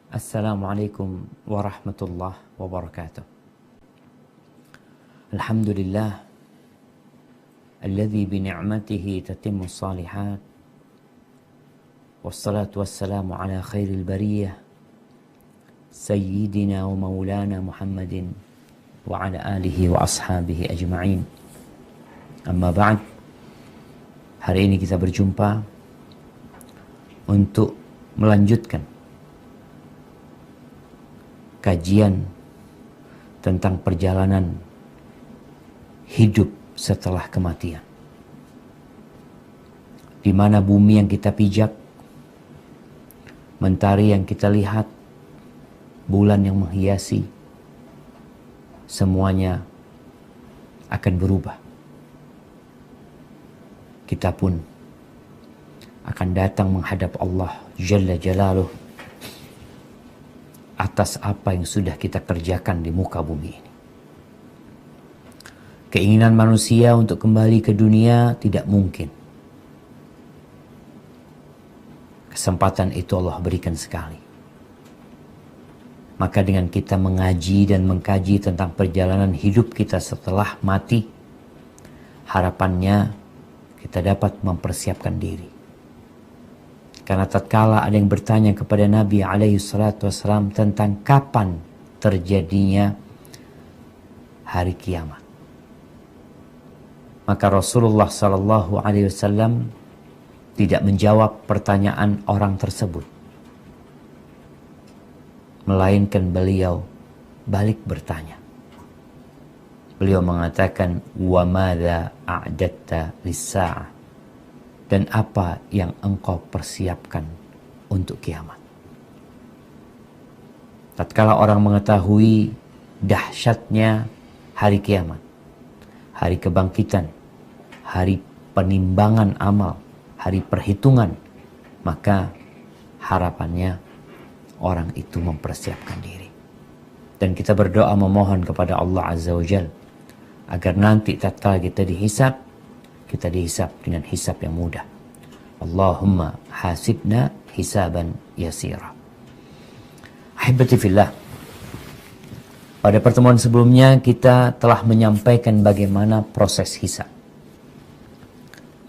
Assalamualaikum warahmatullahi wabarakatuh. Alhamdulillah alladzi bi ni'matihi tatimmu shalihat. Wassalatu wassalamu ala khairil bariyah sayyidina wa maulana Muhammadin wa ala alihi wa ashabihi ajma'in. Amma ba'd. Hari ini kita berjumpa untuk melanjutkan kajian tentang perjalanan hidup setelah kematian. Di mana bumi yang kita pijak, mentari yang kita lihat, bulan yang menghiasi, semuanya akan berubah. Kita pun akan datang menghadap Allah Jalla Jalaluh atas apa yang sudah kita kerjakan di muka bumi ini. Keinginan manusia untuk kembali ke dunia tidak mungkin. Kesempatan itu Allah berikan sekali. Maka dengan kita mengaji dan mengkaji tentang perjalanan hidup kita setelah mati, harapannya kita dapat mempersiapkan diri. Karena tatkala ada yang bertanya kepada Nabi SAW tentang kapan terjadinya hari kiamat, maka Rasulullah SAW tidak menjawab pertanyaan orang tersebut, melainkan beliau balik bertanya. Beliau mengatakan, "Wa madza a'datta lis-sa'ah?" Dan apa yang engkau persiapkan untuk kiamat? Tatkala orang mengetahui dahsyatnya hari kiamat, hari kebangkitan, hari penimbangan amal, hari perhitungan, maka harapannya orang itu mempersiapkan diri. Dan kita berdoa memohon kepada Allah Azza wa Jalla agar nanti tatkala kita dihisab, kita dihisab dengan hisab yang mudah. Allahumma hasibna hisaban yasira. Ahibati fillah. Pada pertemuan sebelumnya kita telah menyampaikan bagaimana proses hisab.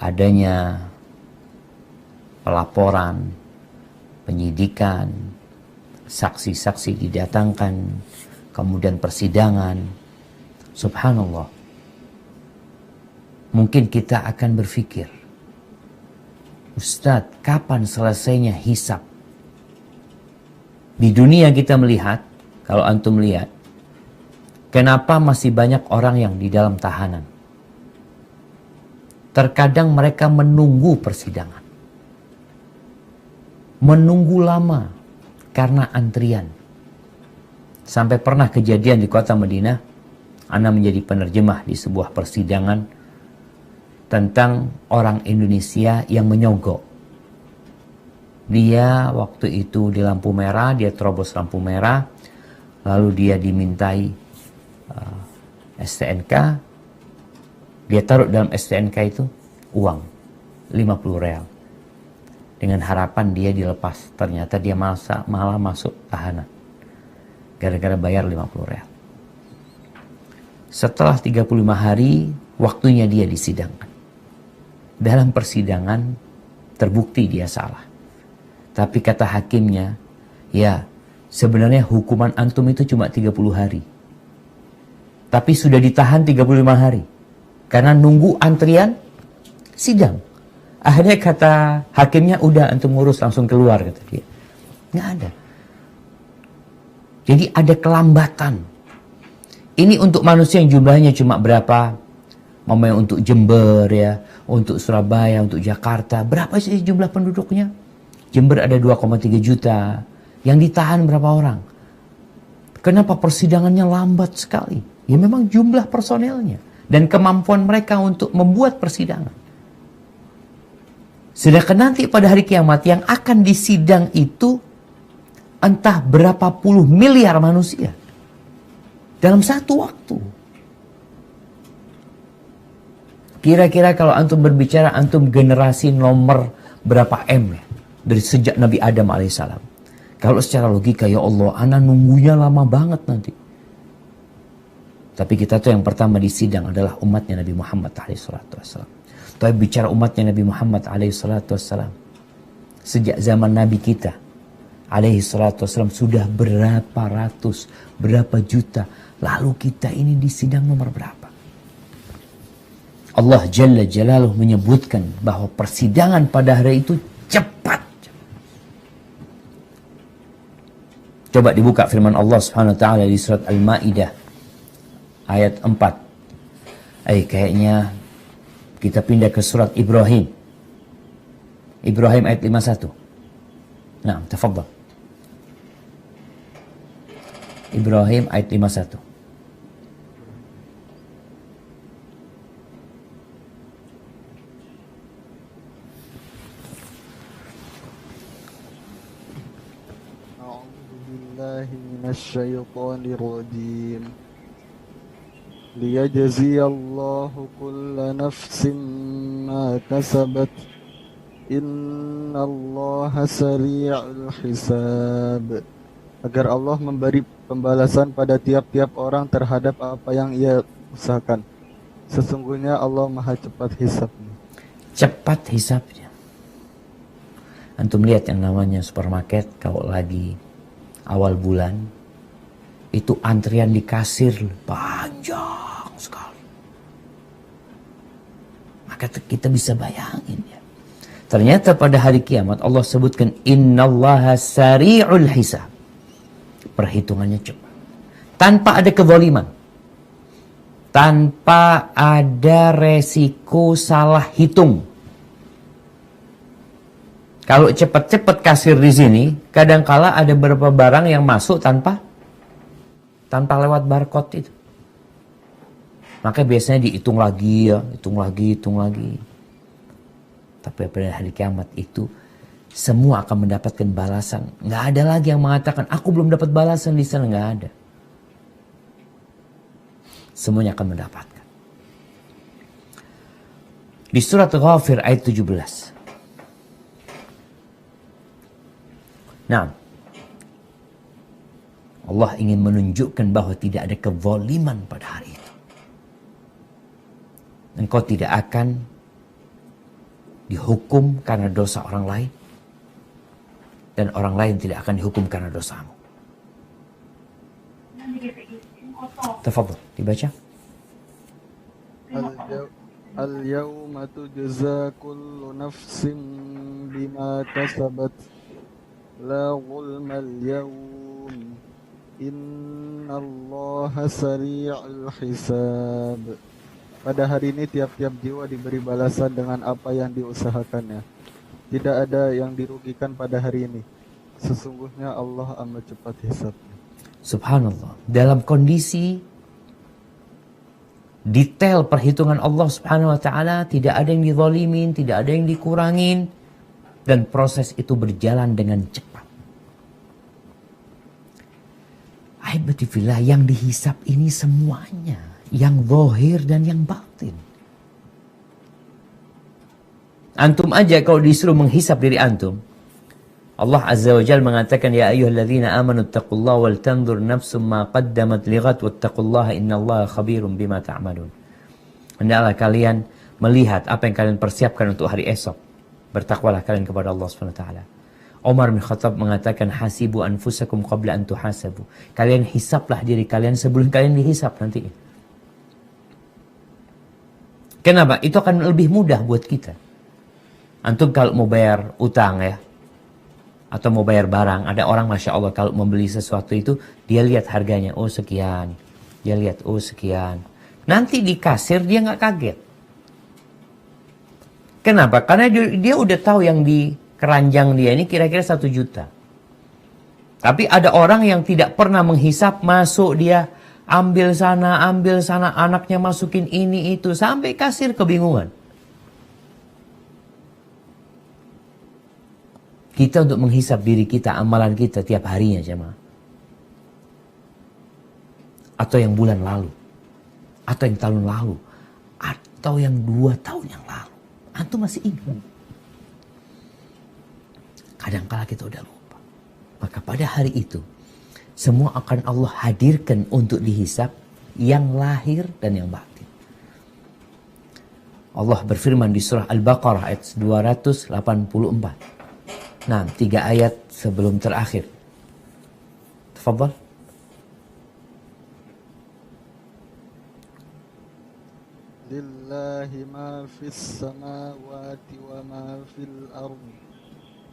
Adanya pelaporan, penyidikan, saksi-saksi didatangkan, kemudian persidangan. Subhanallah. Mungkin kita akan berpikir, Ustadz, kapan selesainya hisab? Di dunia kita melihat, kalau antum lihat, kenapa masih banyak orang yang di dalam tahanan? Terkadang mereka menunggu persidangan. Menunggu lama karena antrian. Sampai pernah kejadian di kota Madinah, ana menjadi penerjemah di sebuah persidangan tentang orang Indonesia yang menyogok. Dia waktu itu di lampu merah, dia terobos lampu merah, lalu dia dimintai STNK, dia taruh dalam STNK itu uang 50 real. Dengan harapan dia dilepas, ternyata dia malah masuk tahanan. Gara-gara bayar 50 real. Setelah 35 hari, waktunya dia disidangkan. Dalam persidangan terbukti dia salah. Tapi kata hakimnya, ya sebenarnya hukuman antum itu cuma 30 hari. Tapi sudah ditahan 35 hari. Karena nunggu antrian sidang. Akhirnya kata hakimnya, udah antum ngurus langsung keluar, kata dia. Nggak ada. Jadi ada kelambatan. Ini untuk manusia yang jumlahnya cuma berapa? Mamanya untuk Jember ya, untuk Surabaya, untuk Jakarta. Berapa sih jumlah penduduknya? Jember ada 2,3 juta. Yang ditahan berapa orang? Kenapa persidangannya lambat sekali? Ya memang jumlah personelnya. Dan kemampuan mereka untuk membuat persidangan. Sedangkan nanti pada hari kiamat yang akan disidang itu entah berapa puluh miliar manusia. Dalam satu waktu. Kira-kira kalau antum berbicara, antum generasi nomor berapa M ya? Dari sejak Nabi Adam alaihissalam. Kalau secara logika, ya Allah, ana nunggunya lama banget nanti. Tapi kita tuh yang pertama di sidang adalah umatnya Nabi Muhammad SAW. Tapi bicara umatnya Nabi Muhammad SAW, sejak zaman Nabi kita SAW sudah berapa ratus, berapa juta. Lalu kita ini di sidang nomor berapa? Allah Jalla Jalaluh menyebutkan bahwa persidangan pada hari itu cepat. Coba dibuka firman Allah Subhanahu wa taala di surat Al-Maidah ayat 4. Kayaknya kita pindah ke surat Ibrahim. Ibrahim ayat 51. Nah, tafadhal. Ibrahim ayat 51. Minasyaitonir rajim. Liyajziyallahu kulla nafsin ma kasabat. Innallaha sari'ul hisab. Agar Allah memberi pembalasan pada tiap-tiap orang terhadap apa yang ia usahakan. Sesungguhnya Allah Maha cepat hisabnya. Cepat hisabnya. Antum lihat yang namanya supermarket kalau lagi awal bulan, itu antrian di kasir panjang sekali. Maka kita bisa bayangin ya. Ternyata pada hari kiamat Allah sebutkan innallaha sari'ul hisab. Perhitungannya cepat. Tanpa ada kezaliman. Tanpa ada resiko salah hitung. Kalau cepat-cepat kasir di sini, kadangkala ada beberapa barang yang masuk tanpa lewat barcode itu. Maka biasanya dihitung lagi ya, hitung lagi. Tapi pada hari kiamat itu semua akan mendapatkan balasan. Nggak ada lagi yang mengatakan aku belum dapat balasan di sana, nggak ada. Semuanya akan mendapatkan. Di surat Ghafir ayat 17. Nah, Allah ingin menunjukkan bahwa tidak ada kezaliman pada hari itu. Engkau tidak akan dihukum karena dosa orang lain. Dan orang lain tidak akan dihukum karena dosamu. Tafadhol, dibaca. Al-yawma tujza kullu nafsin bima kasabat. La zulmal yawm. Innallaha sari'ul hisab. Pada hari ini tiap-tiap jiwa diberi balasan dengan apa yang diusahakannya. Tidak ada yang dirugikan pada hari ini. Sesungguhnya Allah amat cepat hisabnya. Subhanallah. Dalam kondisi detail perhitungan Allah Subhanahu wa taala, tidak ada yang dizalimin, tidak ada yang dikurangin, dan proses itu berjalan dengan cepat. Ahibati fillah, yang dihisab ini semuanya, yang zahir dan yang batin. Antum aja kalau disuruh menghisab diri antum, Allah Azza wa Jalla mengatakan, ya ayyuhalladzina amanu taqullaha wal tanzur nafsum ma qaddamat lighat wattaqullaha innallaha khabirum bima ta'malun. Hendaklah kalian melihat apa yang kalian persiapkan untuk hari esok. Bertakwalah kalian kepada Allah SWT. Umar bin Khattab mengatakan, hasibu anfusakum qabla an tuhasabu. Kalian hisablah diri kalian sebelum kalian dihisab nanti. Kenapa? Itu akan lebih mudah buat kita. Antum kalau mau bayar utang ya, atau mau bayar barang, ada orang Masya Allah kalau membeli sesuatu itu, dia lihat harganya, oh sekian. Dia lihat, oh sekian. Nanti di kasir dia nggak kaget. Kenapa? Karena dia udah tahu yang di keranjang dia ini kira-kira 1 juta. Tapi ada orang yang tidak pernah menghisap, masuk dia ambil sana, anaknya masukin ini itu, sampai kasir kebingungan. Kita untuk menghisap diri kita, amalan kita tiap harinya jemaah. Atau yang bulan lalu, atau yang tahun lalu, atau yang 2 tahun yang lalu. Antum masih ingat? Kadangkala kita udah lupa. Maka pada hari itu, semua akan Allah hadirkan untuk dihisap, yang lahir dan yang batin. Allah berfirman di surah Al-Baqarah ayat 284. Nah, 3 ayat sebelum terakhir. Tafadhal. Lillahi ma fis samawati wa ma fil ardi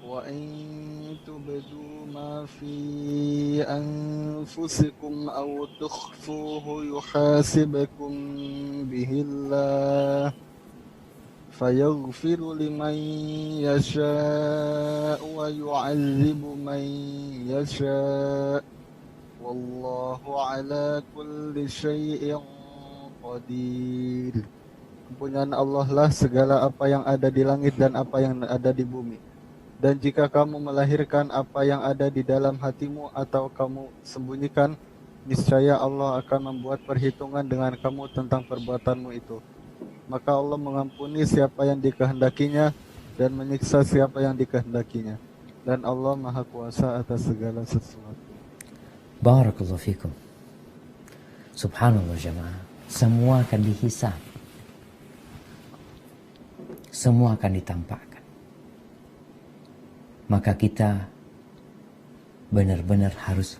wa in tubdu ma fi anfusikum aw tukhfuhu yuhasibukum bihi Allah fayaghfiru liman yasha'u wa yu'adzibu man yasha'u wallahu ala kulli syai'in qadir. Kepunyaan Allah lah segala apa yang ada di langit dan apa yang ada di bumi. Dan jika kamu melahirkan apa yang ada di dalam hatimu atau kamu sembunyikan, niscaya Allah akan membuat perhitungan dengan kamu tentang perbuatanmu itu. Maka Allah mengampuni siapa yang dikehendakinya dan menyiksa siapa yang dikehendakinya. Dan Allah Maha Kuasa atas segala sesuatu. Barakallahu fikum. Subhanallah jamaah. Semua akan dihisab. Semua akan ditampakkan. Maka kita benar-benar harus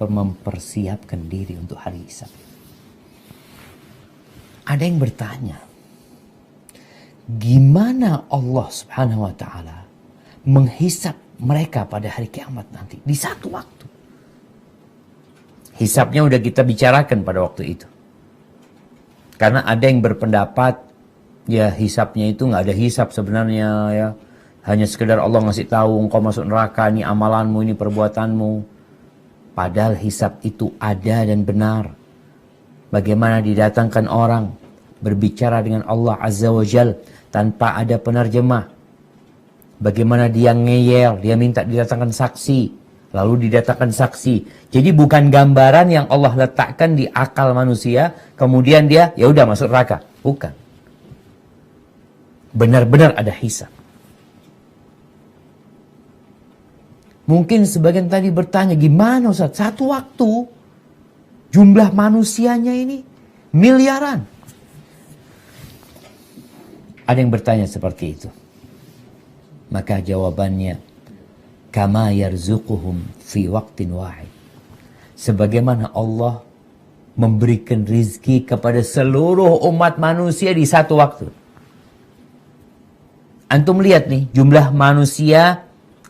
mempersiapkan diri untuk hari hisab. Ada yang bertanya, gimana Allah Subhanahu wa Ta'ala menghisab mereka pada hari kiamat nanti di satu waktu? Hisabnya udah kita bicarakan pada waktu itu. Karena ada yang berpendapat, ya hisabnya itu nggak ada hisab sebenarnya ya. Hanya sekedar Allah ngasih tahu engkau masuk neraka, ini amalanmu, ini perbuatanmu. Padahal hisab itu ada dan benar. Bagaimana didatangkan orang berbicara dengan Allah Azza wa Jal tanpa ada penerjemah. Bagaimana dia ngeyel, dia minta didatangkan saksi. Lalu didatangkan saksi. Jadi bukan gambaran yang Allah letakkan di akal manusia, kemudian dia ya udah masuk neraka. Bukan. Benar-benar ada hisab. Mungkin sebagian tadi bertanya, gimana Ustaz? Satu waktu jumlah manusianya ini miliaran. Ada yang bertanya seperti itu. Maka jawabannya, kama yarzuquhum fi waqtin wahid. Sebagaimana Allah memberikan rizki kepada seluruh umat manusia di satu waktu. Antum lihat nih, jumlah manusia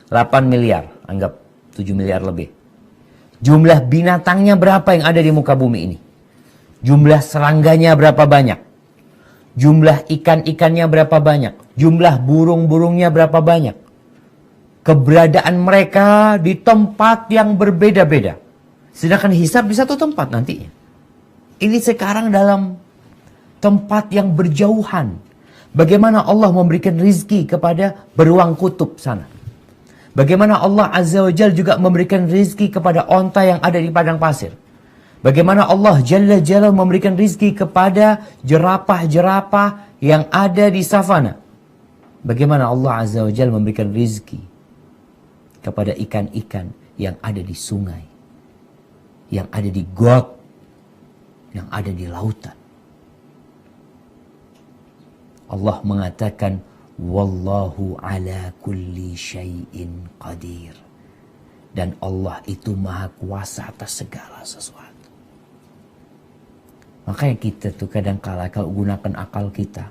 8 miliar, anggap 7 miliar lebih. Jumlah binatangnya berapa yang ada di muka bumi ini? Jumlah serangganya berapa banyak? Jumlah ikan-ikannya berapa banyak? Jumlah burung-burungnya berapa banyak? Keberadaan mereka di tempat yang berbeda-beda. Sedangkan hisab di satu tempat nantinya. Ini sekarang dalam tempat yang berjauhan. Bagaimana Allah memberikan rizki kepada beruang kutub sana. Bagaimana Allah Azza wa Jal juga memberikan rizki kepada onta yang ada di padang pasir. Bagaimana Allah Jalla Jalla memberikan rizki kepada jerapah-jerapah yang ada di savana. Bagaimana Allah Azza wa Jal memberikan rizki kepada ikan-ikan yang ada di sungai, yang ada di got, yang ada di lautan. Allah mengatakan, wallahu ala kulli syai'in qadir. Dan Allah itu maha kuasa atas segala sesuatu. Makanya kita tuh kadang-kala kalau gunakan akal kita,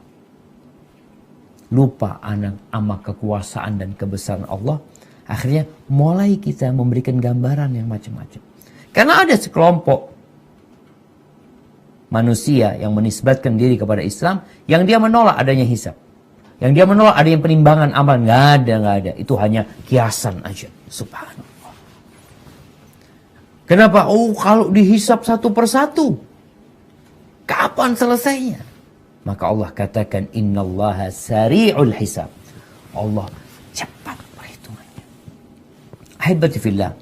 lupa sama kekuasaan dan kebesaran Allah. Akhirnya mulai kita memberikan gambaran yang macam-macam. Karena ada sekelompok manusia yang menisbatkan diri kepada Islam, yang dia menolak adanya hisab. Yang dia menolak adanya penimbangan amal. Nggak ada. Itu hanya kiasan aja. Subhanallah. Kenapa? Oh, kalau dihisab satu persatu, kapan selesainya? Maka Allah katakan, innallaha sari'ul hisab. Allah cepat perhitungannya. Ahibati fillah.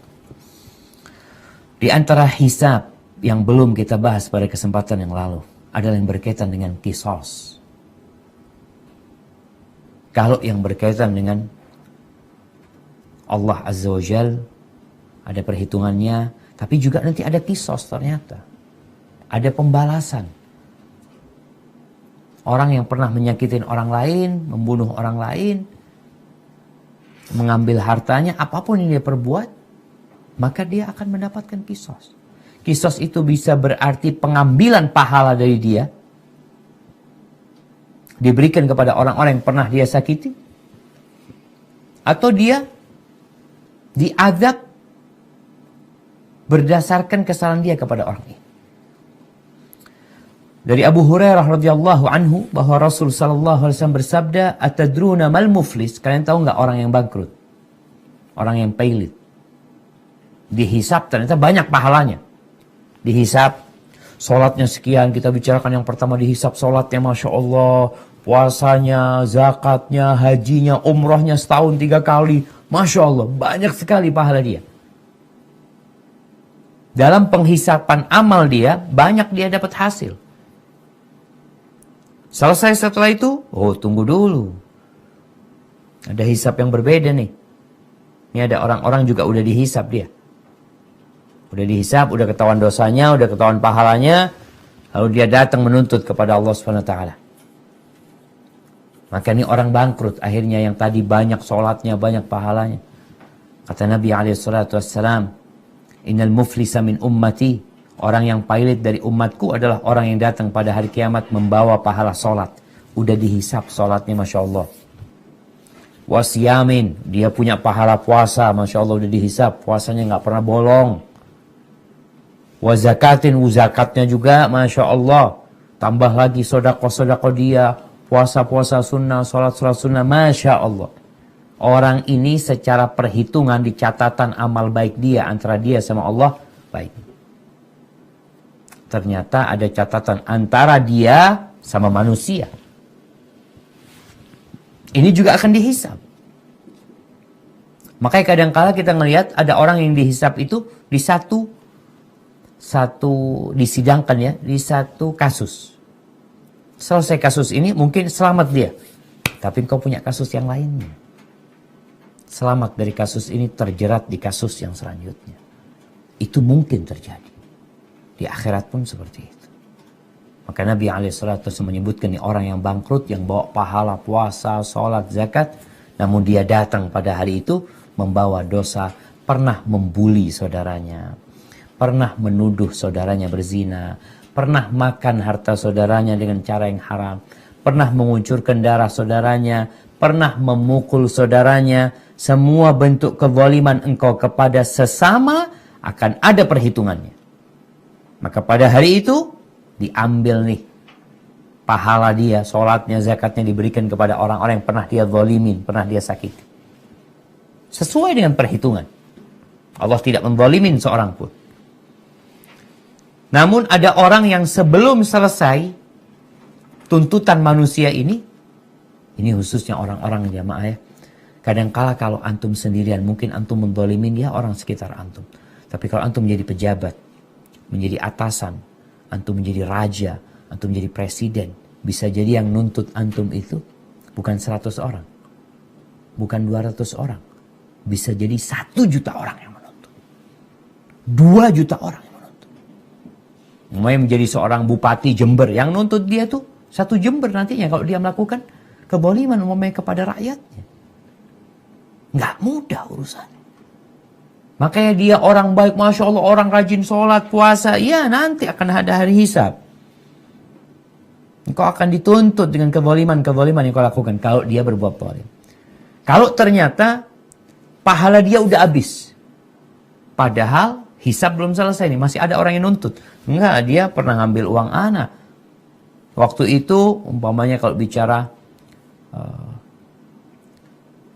Di antara hisab yang belum kita bahas pada kesempatan yang lalu adalah yang berkaitan dengan qisas. Kalau yang berkaitan dengan Allah Azza wa Jal ada perhitungannya, tapi juga nanti ada kisos ternyata. Ada pembalasan. Orang yang pernah menyakitin orang lain, membunuh orang lain, mengambil hartanya, apapun yang dia perbuat, maka dia akan mendapatkan kisos. Kisos itu bisa berarti pengambilan pahala dari dia, diberikan kepada orang-orang yang pernah dia sakiti, atau dia diazab berdasarkan kesalahan dia kepada orang ini. Dari Abu Hurairah radhiyallahu anhu bahwa Rasul sallallahu alaihi wasallam bersabda, "Atadruna mal muflis?" Kalian tahu nggak orang yang bangkrut? Orang yang pailit. Dihisab ternyata banyak pahalanya. Dihisab salatnya sekian, kita bicarakan yang pertama dihisab salatnya Masya Allah, puasanya, zakatnya, hajinya, umrohnya setahun 3 kali. Masya Allah, banyak sekali pahala dia. Dalam penghisapan amal dia, banyak dia dapat hasil. Selesai setelah itu, oh tunggu dulu. Ada hisab yang berbeda nih. Ini ada orang-orang juga udah dihisab dia. Udah dihisab, udah ketahuan dosanya, udah ketahuan pahalanya. Lalu dia datang menuntut kepada Allah SWT. Maka ini orang bangkrut. Akhirnya yang tadi banyak sholatnya, banyak pahalanya. Kata Nabi SAW, Innal muflisa min ummati. Orang yang pailit dari umatku adalah orang yang datang pada hari kiamat membawa pahala sholat. Udah dihisab sholatnya Masya Allah. Wasiyamin. Dia punya pahala puasa. Masya Allah udah dihisab. Puasanya nggak pernah bolong. Wazakatin. Zakatnya juga Masya Allah. Tambah lagi sodako-sodako dia. Puasa-puasa sunnah. Sholat-sholat sunnah. Masya Allah. Orang ini secara perhitungan di catatan amal baik dia antara dia sama Allah baik. Ternyata ada catatan antara dia sama manusia. Ini juga akan dihisab. Makanya kadang-kala kita ngelihat ada orang yang dihisab itu di satu disidangkan ya, di satu kasus. Selesai kasus ini mungkin selamat dia. Tapi engkau punya kasus yang lainnya. Selamat dari kasus ini terjerat di kasus yang selanjutnya. Itu mungkin terjadi. Di akhirat pun seperti itu. Maka Nabi SAW menyebutkan nih orang yang bangkrut, yang bawa pahala puasa, sholat, zakat. Namun dia datang pada hari itu membawa dosa. Pernah membuli saudaranya. Pernah menuduh saudaranya berzina. Pernah makan harta saudaranya dengan cara yang haram. Pernah menguncurkan darah saudaranya. Pernah memukul saudaranya. Semua bentuk kezaliman engkau kepada sesama akan ada perhitungannya. Maka pada hari itu diambil nih pahala dia, sholatnya, zakatnya diberikan kepada orang-orang yang pernah dia zalimin, pernah dia sakiti. Sesuai dengan perhitungan. Allah tidak menzalimin seorang pun. Namun ada orang yang sebelum selesai tuntutan manusia ini khususnya orang-orang jamaah ya. Kadangkala kalau antum sendirian, mungkin antum menzalimin dia orang sekitar antum. Tapi kalau antum menjadi pejabat, menjadi atasan, antum menjadi raja, antum menjadi presiden, bisa jadi yang nuntut antum itu bukan 100 orang, bukan 200 orang, bisa jadi 1 juta orang yang menuntut, 2 juta orang yang menuntut. Mulai menjadi seorang bupati Jember, yang nuntut dia tuh 1 Jember nantinya kalau dia melakukan kezaliman umumnya kepada rakyatnya. Nggak mudah urusannya. Makanya dia orang baik, Masya Allah, orang rajin sholat, puasa. Ya nanti akan ada hari hisab. Engkau akan dituntut dengan kezaliman-kezaliman yang kau lakukan kalau dia berbuat zalim. Kalau ternyata pahala dia udah habis. Padahal hisab belum selesai nih, masih ada orang yang nuntut. Enggak, dia pernah ngambil uang anak. Waktu itu umpamanya kalau bicara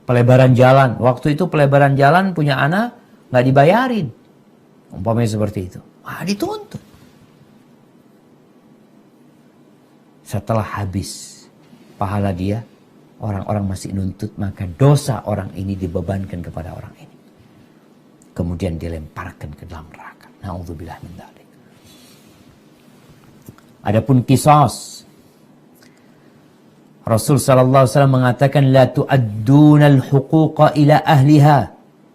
pelebaran jalan. Waktu itu pelebaran jalan punya anak, nggak dibayarin. Umpamanya seperti itu. Wah, dituntut. Setelah habis pahala dia, orang-orang masih nuntut, maka dosa orang ini dibebankan kepada orang ini. Kemudian dilemparkan ke dalam neraka. Na'udzubillah min dzalik. Adapun qisas, Rasul sallallahu alaihi wasallam mengatakan la tu'addunal huquqa ila ahliha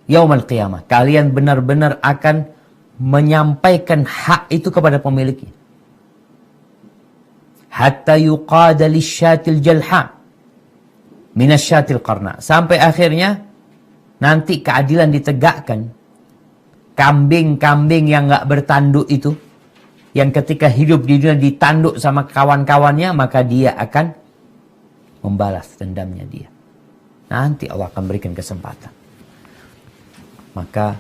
Yaumul qiyamah. Kalian benar-benar akan menyampaikan hak itu kepada pemiliknya. Hatta yuqada lisyatil jalha minasyatil qarna. Sampai akhirnya nanti keadilan ditegakkan. Kambing-kambing yang nggak bertanduk itu, yang ketika hidup di dunia ditanduk sama kawan-kawannya, maka dia akan membalas dendamnya dia. Nanti Allah akan berikan kesempatan. Maka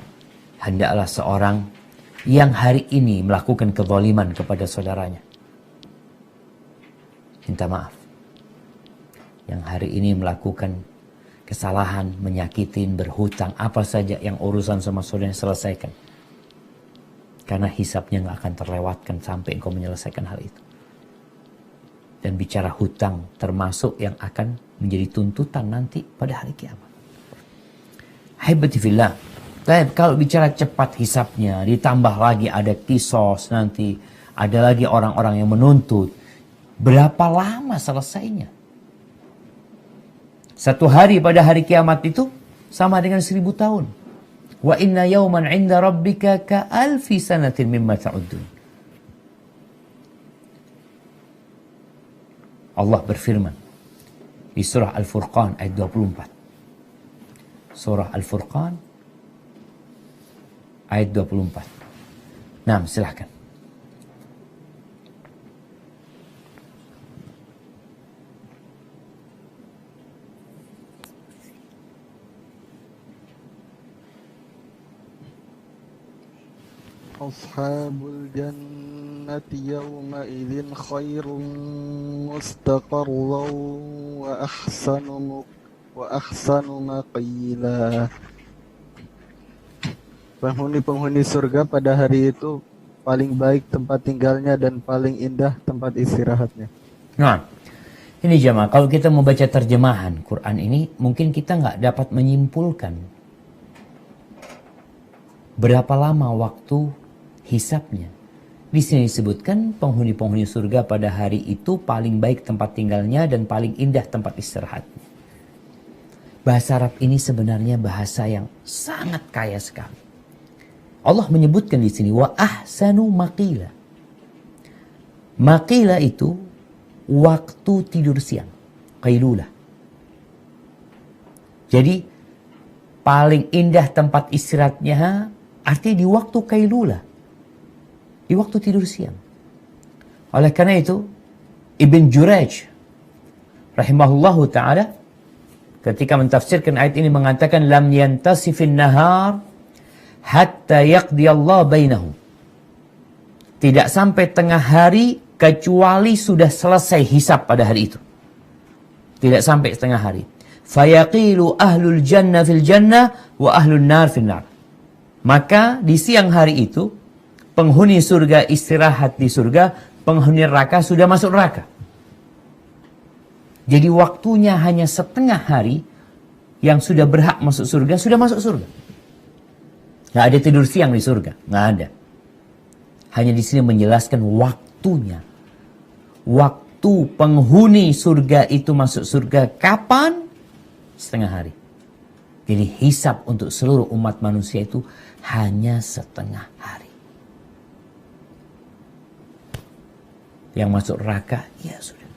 hendaklah seorang yang hari ini melakukan kezaliman kepada saudaranya, minta maaf. Yang hari ini melakukan kesalahan, menyakitin, berhutang, apa saja yang urusan sama saudaranya, selesaikan. Karena hisabnya nggak akan terlewatkan sampai engkau menyelesaikan hal itu. Dan bicara hutang termasuk yang akan menjadi tuntutan nanti pada hari kiamat. Haibati fillah. Kalau bicara cepat hisabnya, ditambah lagi ada kisos nanti, ada lagi orang-orang yang menuntut. Berapa lama selesainya? Satu hari pada hari kiamat itu sama dengan 1000 tahun. Wa inna yawman 'inda rabbika ka alfi sanatin mimma ta'uddun. Allah berfirman di surah Al-Furqan ayat 24. Surah Al-Furqan ayat 24. Nah, silahkan. Ashabul jannati yawma idzin khairun mustaqarran wa ahsanu maqila. Penghuni-penghuni surga pada hari itu paling baik tempat tinggalnya dan paling indah tempat istirahatnya. Nah, ini jemaah, kalau kita membaca terjemahan Quran ini, mungkin kita nggak dapat menyimpulkan berapa lama waktu hisabnya. Di sini disebutkan penghuni-penghuni surga pada hari itu paling baik tempat tinggalnya dan paling indah tempat istirahatnya. Bahasa Arab ini sebenarnya bahasa yang sangat kaya sekali. Allah menyebutkan di sini wa ahsanu maqila. Maqila itu waktu tidur siang, qailulah. Jadi paling indah tempat istirahatnya artinya di waktu qailulah, di waktu tidur siang. Oleh karena itu Ibn Jurayj rahimahullahu ta'ala ketika mentafsirkan ayat ini mengatakan lam yantasifin nahar hatta yaqdi Allah bainahum. Tidak sampai tengah hari kecuali sudah selesai hisab pada hari itu. Tidak sampai setengah hari. Fayaqilu ahlul jannah fil jannah wa ahlun nar fil nar. Maka di siang hari itu penghuni surga istirahat di surga, penghuni neraka sudah masuk neraka. Jadi waktunya hanya setengah hari, yang sudah berhak masuk surga sudah masuk surga. Nggak ada tidur siang di surga, nggak ada. Hanya di sini menjelaskan waktunya. Waktu penghuni surga itu masuk surga kapan? Setengah hari. Jadi hisab untuk seluruh umat manusia itu hanya setengah hari. Yang masuk neraka, ya sudah.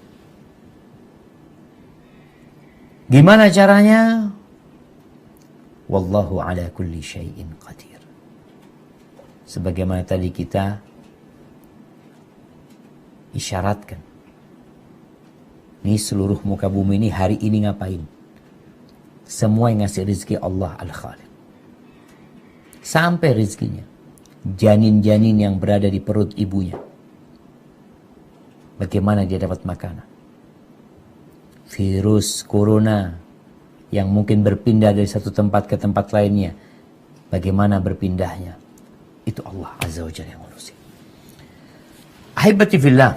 Gimana caranya? Wallahu ala kulli syai'in qadir. Sebagaimana tadi kita isyaratkan. Ini seluruh muka bumi ini hari ini ngapain? Semua yang ngasih rezeki Allah Al-Khaliq. Sampai rezekinya. Janin-janin yang berada di perut ibunya. Bagaimana dia dapat makanan? Virus corona yang mungkin berpindah dari satu tempat ke tempat lainnya. Bagaimana berpindahnya? Itu Allah Azza wa Jalla yang ngurusin. Ahibati fillah.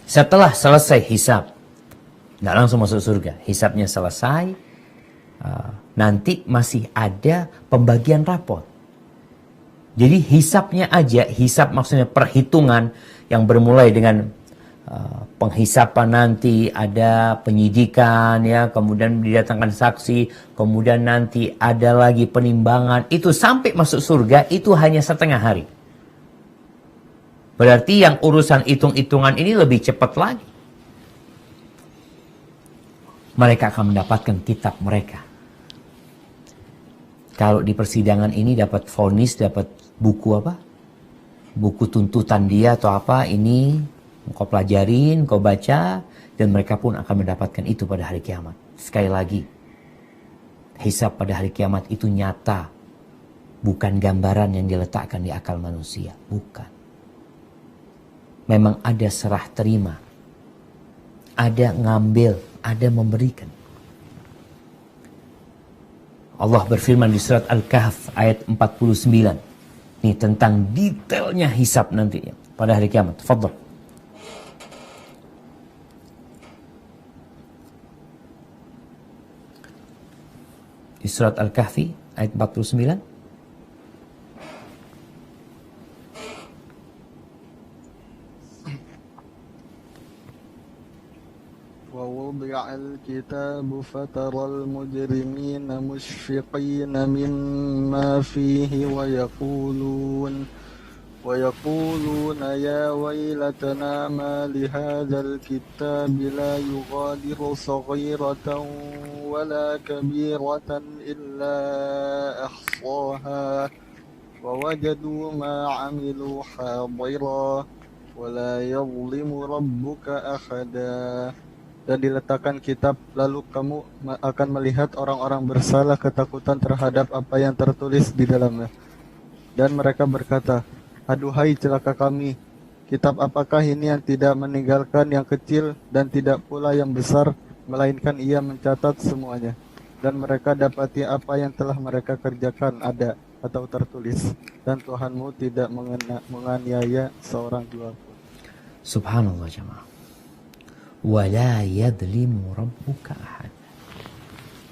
Setelah selesai hisab, nggak langsung masuk surga. Hisabnya selesai. Nanti masih ada pembagian rapot. Jadi hisabnya aja, hisab maksudnya perhitungan yang bermulai dengan penghisapan nanti, ada penyidikan ya, kemudian didatangkan saksi, kemudian nanti ada lagi penimbangan. Itu sampai masuk surga itu hanya setengah hari. Berarti yang urusan hitung-hitungan ini lebih cepat lagi. Mereka akan mendapatkan kitab mereka. Kalau di persidangan ini dapat vonis, dapat buku apa? Buku tuntutan dia atau apa, ini kau pelajarin, kau baca, dan mereka pun akan mendapatkan itu pada hari kiamat. Sekali lagi, hisab pada hari kiamat itu nyata. Bukan gambaran yang diletakkan di akal manusia. Bukan. Memang ada serah terima. Ada ngambil, ada memberikan. Allah berfirman di surat Al-Kahf ayat 49. Ini tentang detailnya hisab nantinya pada hari kiamat. Fadhal. Di surat Al-Kahfi ayat 49. ووضع الكتاب فترى المجرمين مشفقين مما فيه ويقولون يا ويلتنا ما لهذا الكتاب لا يغادر صغيرة ولا كبيرة إلا أحصاها ووجدوا ما عملوا حاضرا ولا يظلم ربك أحدا. Dan diletakkan kitab, lalu kamu akan melihat orang-orang bersalah ketakutan terhadap apa yang tertulis di dalamnya. Dan mereka berkata, aduhai celaka kami, kitab apakah ini yang tidak meninggalkan yang kecil dan tidak pula yang besar, melainkan ia mencatat semuanya. Dan mereka dapati apa yang telah mereka kerjakan ada atau tertulis. Dan Tuhanmu tidak menganiaya seorang jua pun. Subhanallah jemaah. Wala yadlimu rabbuka ahad.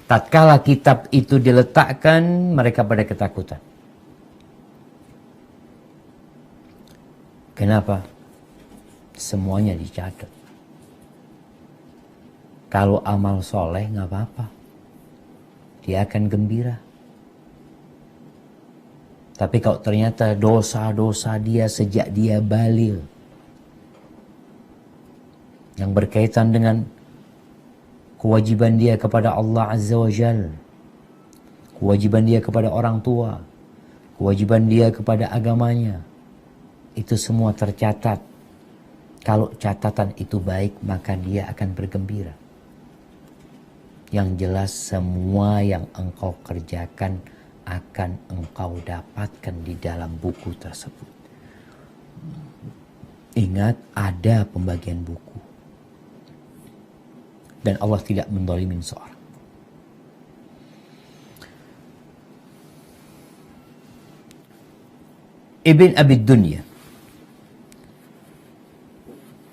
Tatkala kitab itu diletakkan, mereka pada ketakutan. Kenapa? Semuanya dicatat. Kalau amal soleh nggak apa-apa, dia akan gembira. Tapi kalau ternyata dosa-dosa dia sejak dia baligh, yang berkaitan dengan kewajiban dia kepada Allah Azza wa Jal, kewajiban dia kepada orang tua, kewajiban dia kepada agamanya, itu semua tercatat. Kalau catatan itu baik, maka dia akan bergembira. Yang jelas semua yang engkau kerjakan akan engkau dapatkan di dalam buku tersebut. Ingat, ada pembagian buku. Dan Allah tidak mendolimin seorang. Ibn Abi Dunya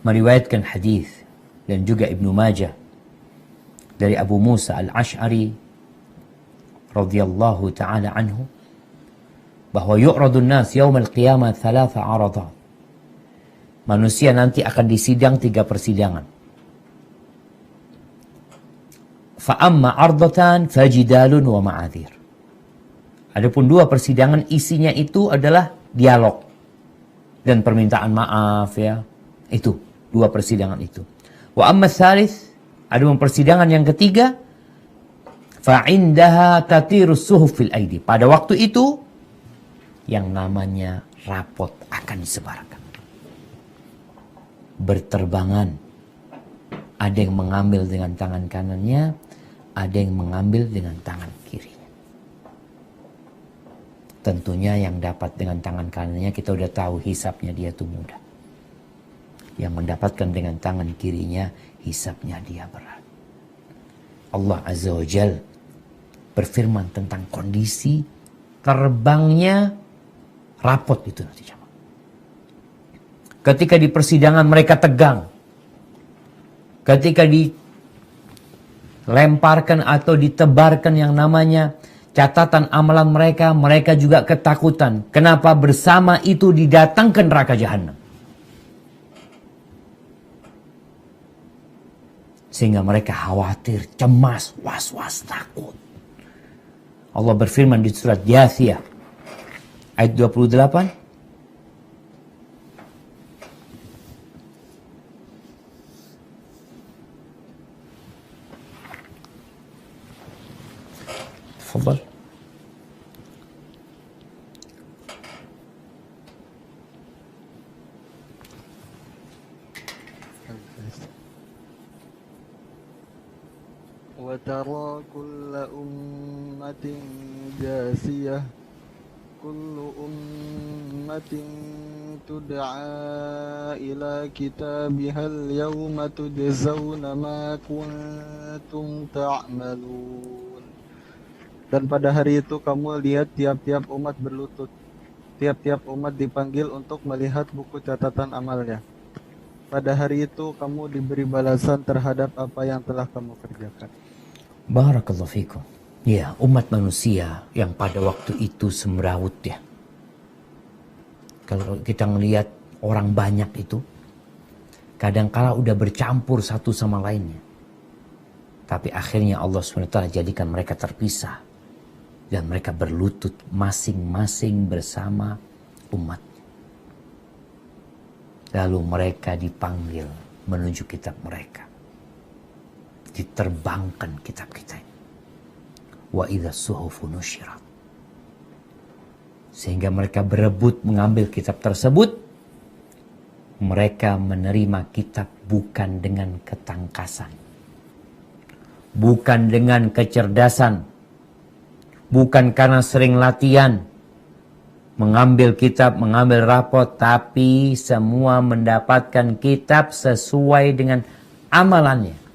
meriwayatkan hadis, dan juga Ibnu Majah dari Abu Musa Al-Ash'ari radhiyallahu ta'ala anhu, bahwa yu'radun nas yawmal qiyamah 3 aradat. Manusia nanti akan disidang 3 persidangan. Fa'amma ardatan fajidalun wa ma'adhir. Adapun 2 persidangan isinya itu adalah dialog dan permintaan maaf ya. Itu 2 persidangan itu. Wa amma tsalits, adapun persidangan yang ketiga, fa'indaha tatirus suhuf fil aidi. Pada waktu itu yang namanya rapot akan disebarkan. Berterbangan. Ada yang mengambil dengan tangan kanannya, ada yang mengambil dengan tangan kirinya. Tentunya yang dapat dengan tangan kanannya kita udah tahu hisapnya dia tuh mudah. Yang mendapatkan dengan tangan kirinya hisapnya dia berat. Allah Azza wa Jal berfirman tentang kondisi terbangnya rapot itu nanti. Ketika di persidangan mereka tegang. Ketika dilemparkan atau ditebarkan yang namanya catatan amalan mereka, mereka juga ketakutan. Kenapa? Bersama itu didatangkan neraka jahanam. Sehingga mereka khawatir, cemas, was-was, takut. Allah berfirman di surat Jathiyah ayat 28. Tafadhal. وترى كل أمة جاثية كل أمة تدعى إلى كتابها اليوم تجزون ما كنتم تعملون. Dan pada hari itu kamu lihat tiap-tiap umat berlutut. Tiap-tiap umat dipanggil untuk melihat buku catatan amalnya. Pada hari itu kamu diberi balasan terhadap apa yang telah kamu kerjakan. Barakallahu fikum. Ya, umat manusia yang pada waktu itu semrawut ya. Kalau kita melihat orang banyak itu, kadangkala udah bercampur satu sama lainnya. Tapi akhirnya Allah SWT jadikan mereka terpisah. Dan mereka berlutut masing-masing bersama umat. Lalu mereka dipanggil menuju kitab mereka. Diterbangkan kitab kita ini. Wa idza suhufu nusyirat. Sehingga mereka berebut mengambil kitab tersebut. Mereka menerima kitab bukan dengan ketangkasan. Bukan dengan kecerdasan. Bukan karena sering latihan. Mengambil kitab, mengambil rapot. Tapi semua mendapatkan kitab sesuai dengan amalannya.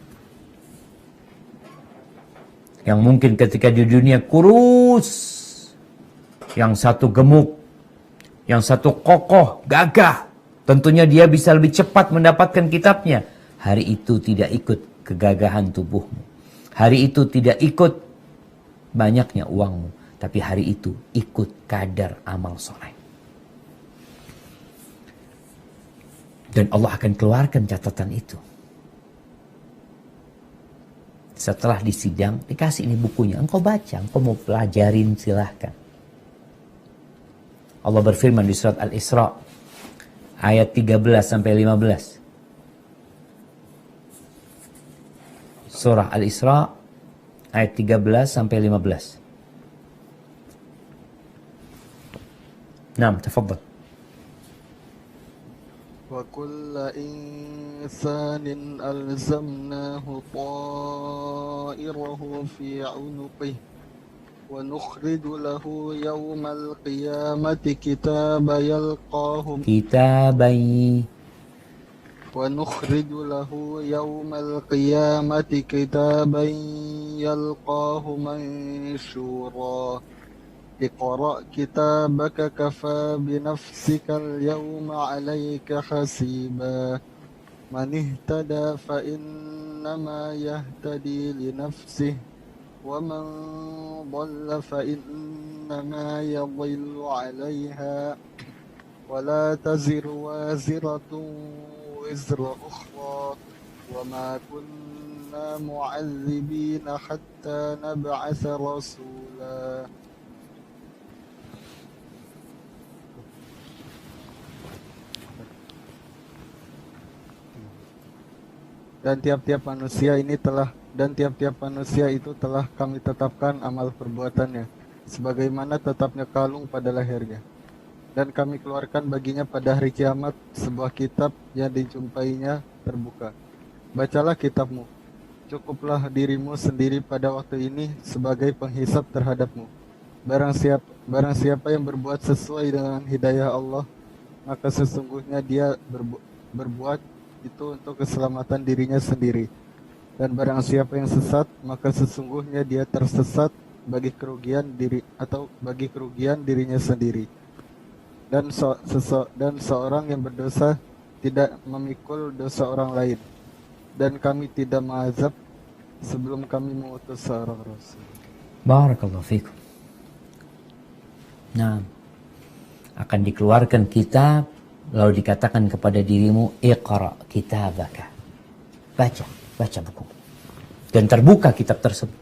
Yang mungkin ketika di dunia kurus. Yang satu gemuk. Yang satu kokoh, gagah. Tentunya dia bisa lebih cepat mendapatkan kitabnya. Hari itu tidak ikut kegagahan tubuhmu. Hari itu tidak ikut banyaknya uangmu. Tapi hari itu ikut kadar amal soleh. Dan Allah akan keluarkan catatan itu. Setelah disidang, dikasih ini bukunya. Engkau baca, engkau mau pelajarin silahkan. Allah berfirman di surat Al-Isra. Ayat 13-15. Surah Al-Isra. Ayat 13-15. Naam, tafadhal. وكل إنسان ألزمناه طائره في عنقه ونخرج له يوم القيامة كتابا يلقاه ونخرج له يوم القيامة كتابا يلقاه منشورا اقرأ كتابك كفى بنفسك اليوم عليك حسيبا من اهتدى فإنما يهتدي لنفسه ومن ضل فإنما يضل عليها ولا تزر وازرة وزر أخرى وما كنا معذبين حتى نبعث رسولا. Dan tiap-tiap manusia itu telah kami tetapkan amal perbuatannya, sebagaimana tetapnya kalung pada lehernya. Dan kami keluarkan baginya pada hari kiamat sebuah kitab yang dijumpainya terbuka. Bacalah kitabmu, cukuplah dirimu sendiri pada waktu ini sebagai penghisap terhadapmu. Barang siapa yang berbuat sesuai dengan hidayah Allah, maka sesungguhnya dia berbuat itu untuk keselamatan dirinya sendiri. Dan barang siapa yang sesat, maka sesungguhnya dia tersesat bagi kerugian dirinya sendiri. Dan seorang yang berdosa tidak memikul dosa orang lain. Dan kami tidak mengazab sebelum kami mengutus seorang rasul. Barakallahu fikum. Nah, akan dikeluarkan kitab. Lalu dikatakan kepada dirimu, Iqra kitabaka. Baca, baca buku. Dan terbuka kitab tersebut.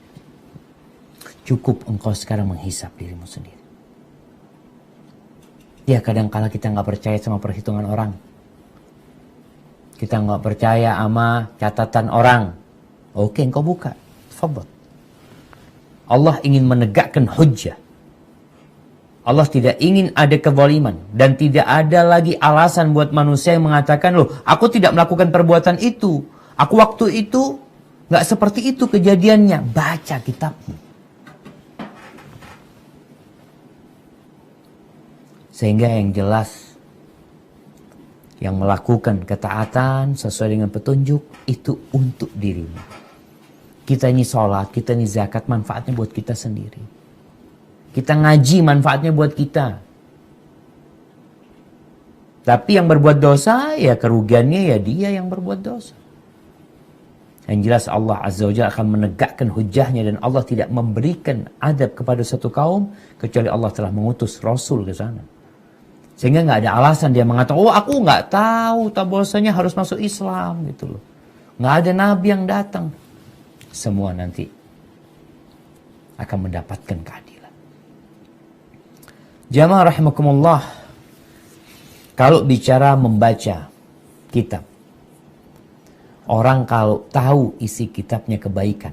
Cukup engkau sekarang menghisap dirimu sendiri. Ya kadang-kala kita nggak percaya sama perhitungan orang. Kita nggak percaya sama catatan orang. Oke, engkau buka. Tafadhol. Allah ingin menegakkan hujjah. Allah tidak ingin ada kezaliman. Dan tidak ada lagi alasan buat manusia yang mengatakan, loh, aku tidak melakukan perbuatan itu. Aku waktu itu nggak seperti itu kejadiannya. Baca kitabmu. Sehingga yang jelas, yang melakukan ketaatan sesuai dengan petunjuk, itu untuk dirimu. Kita ini sholat, kita ini zakat, manfaatnya buat kita sendiri. Kita ngaji, manfaatnya buat kita. Tapi yang berbuat dosa, ya kerugiannya ya dia yang berbuat dosa. Yang jelas Allah Azza wa Jalla akan menegakkan hujahnya dan Allah tidak memberikan adab kepada satu kaum kecuali Allah telah mengutus Rasul ke sana. Sehingga nggak ada alasan dia mengatakan, oh aku nggak tahu bahwasanya harus masuk Islam gitu loh. Nggak ada nabi yang datang. Semua nanti akan mendapatkan keadilan. Jamaah rahimakumullah, kalau bicara membaca kitab, orang kalau tahu isi kitabnya kebaikan,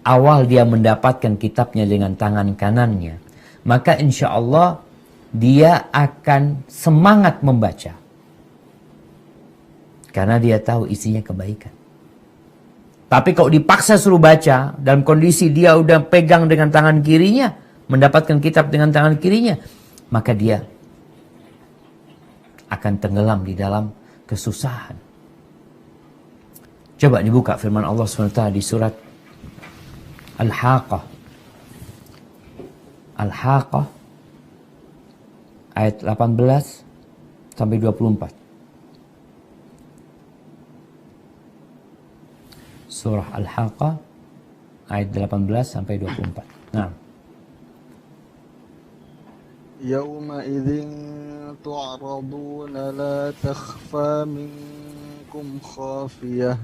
awal dia mendapatkan kitabnya dengan tangan kanannya, maka insya Allah dia akan semangat membaca. Karena dia tahu isinya kebaikan. Tapi kalau dipaksa suruh baca, dalam kondisi dia udah pegang dengan tangan kirinya, mendapatkan kitab dengan tangan kirinya, maka dia akan tenggelam di dalam kesusahan. Coba dibuka firman Allah SWT di surat Al-Haqqah. Al-Haqqah ayat 18 sampai 24. Surah Al-Haqqah ayat 18 sampai 24. Nah. Yauma idzin tu'raduna la takhfa minkum khafiyah.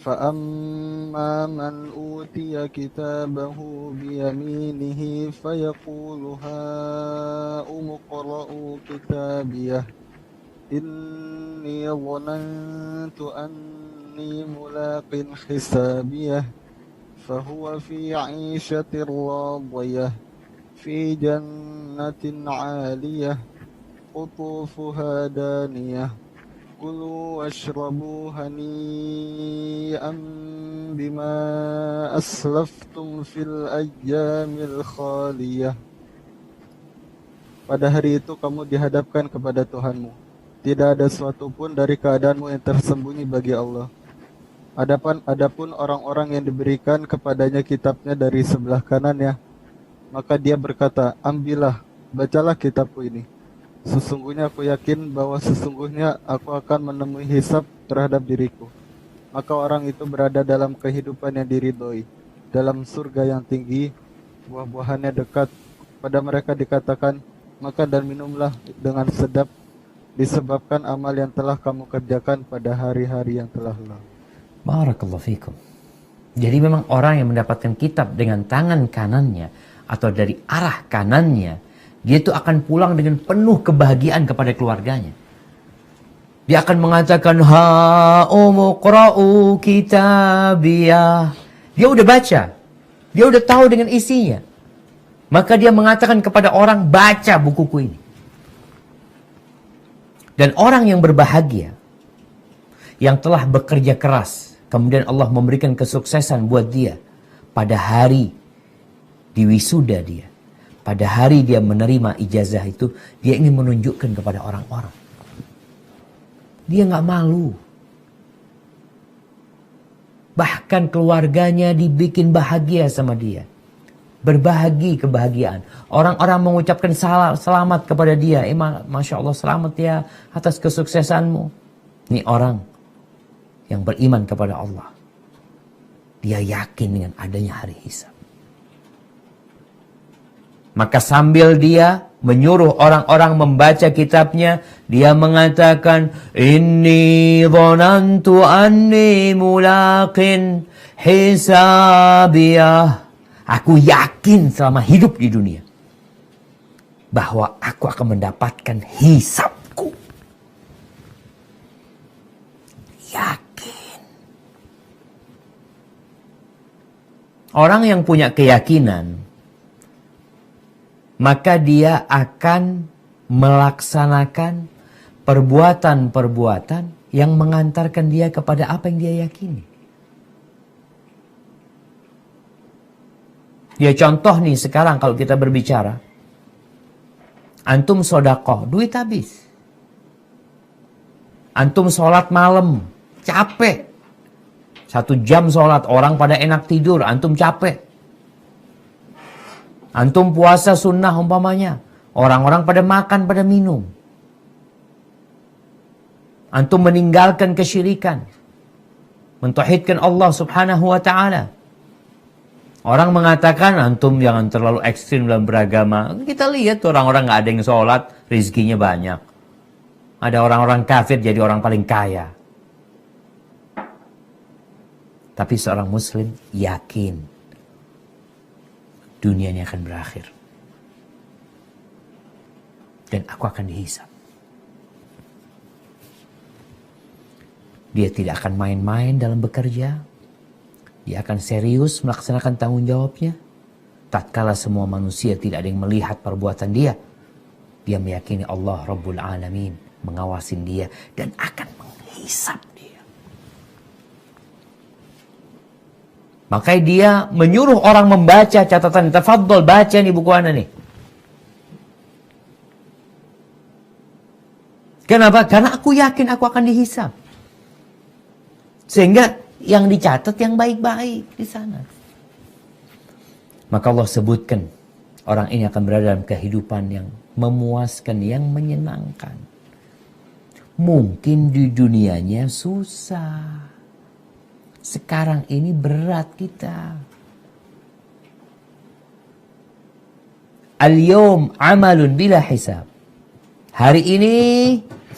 فأما من أوتي كتابه بيمينه فيقول هاؤم اقرءوا كتابيه إني ظننت أني ملاق حسابيه فهو في عيشة راضية في جنة عالية قطوفها دانية كلوا واشربوا هنيئا بما أسلفتم في الأيام الخالية. Pada hari itu kamu dihadapkan kepada Tuhanmu. Tidak ada suatu pun dari keadaanmu yang tersembunyi bagi Allah. Adapun orang-orang yang diberikan kepadanya kitabnya dari sebelah kanannya, maka dia berkata, ambillah, bacalah kitabku ini. Sesungguhnya aku yakin bahwa sesungguhnya aku akan menemui hisab terhadap diriku. Maka orang itu berada dalam kehidupan yang diridhoi, dalam surga yang tinggi, buah-buahannya dekat. Pada mereka dikatakan, makan dan minumlah dengan sedap, disebabkan amal yang telah kamu kerjakan pada hari-hari yang telah lalu. Barakallahu fikum. Jadi memang orang yang mendapatkan kitab dengan tangan kanannya atau dari arah kanannya, dia itu akan pulang dengan penuh kebahagiaan kepada keluarganya. Dia akan mengatakan, ha'umuqra'u kitabiyah. Dia udah baca. Dia udah tahu dengan isinya. Maka dia mengatakan kepada orang, baca bukuku ini. Dan orang yang berbahagia, yang telah bekerja keras, kemudian Allah memberikan kesuksesan buat dia, pada hari di wisuda dia, pada hari dia menerima ijazah itu, dia ingin menunjukkan kepada orang-orang. Dia nggak malu. Bahkan keluarganya dibikin bahagia sama dia. Berbagi kebahagiaan. Orang-orang mengucapkan selamat kepada dia. Masya Allah, selamat ya atas kesuksesanmu. Ini orang yang beriman kepada Allah. Dia yakin dengan adanya hari hisab. Maka sambil dia menyuruh orang-orang membaca kitabnya, dia mengatakan, Inni dhanantu anni mulaqin hisabiyah. Aku yakin selama hidup di dunia bahwa aku akan mendapatkan hisabku. Yakin. Orang yang punya keyakinan, maka dia akan melaksanakan perbuatan-perbuatan yang mengantarkan dia kepada apa yang dia yakini. Ya contoh nih sekarang kalau kita berbicara, antum sodakoh, duit habis. Antum sholat malam, capek. 1 jam sholat, orang pada enak tidur, antum capek. Antum puasa sunnah umpamanya, orang-orang pada makan, pada minum. Antum meninggalkan kesyirikan, mentauhidkan Allah subhanahu wa ta'ala. Orang mengatakan antum jangan terlalu ekstrim dalam beragama. Kita lihat orang-orang gak ada yang sholat, rezekinya banyak. Ada orang-orang kafir jadi orang paling kaya. Tapi seorang muslim yakin dunia ini akan berakhir. Dan aku akan dihisab. Dia tidak akan main-main dalam bekerja. Dia akan serius melaksanakan tanggung jawabnya. Tatkala semua manusia tidak ada yang melihat perbuatan dia, dia meyakini Allah Rabbul Alamin mengawasin dia dan akan menghisab dia. Makanya dia menyuruh orang membaca catatan. Tafadhol, baca nih buku ana nih. Kenapa? Karena aku yakin aku akan dihisab. Sehingga yang dicatat yang baik-baik di sana. Maka Allah sebutkan orang ini akan berada dalam kehidupan yang memuaskan, yang menyenangkan. Mungkin di dunianya susah. Sekarang ini berat kita. Al-yawm amalun bila hisab. Hari ini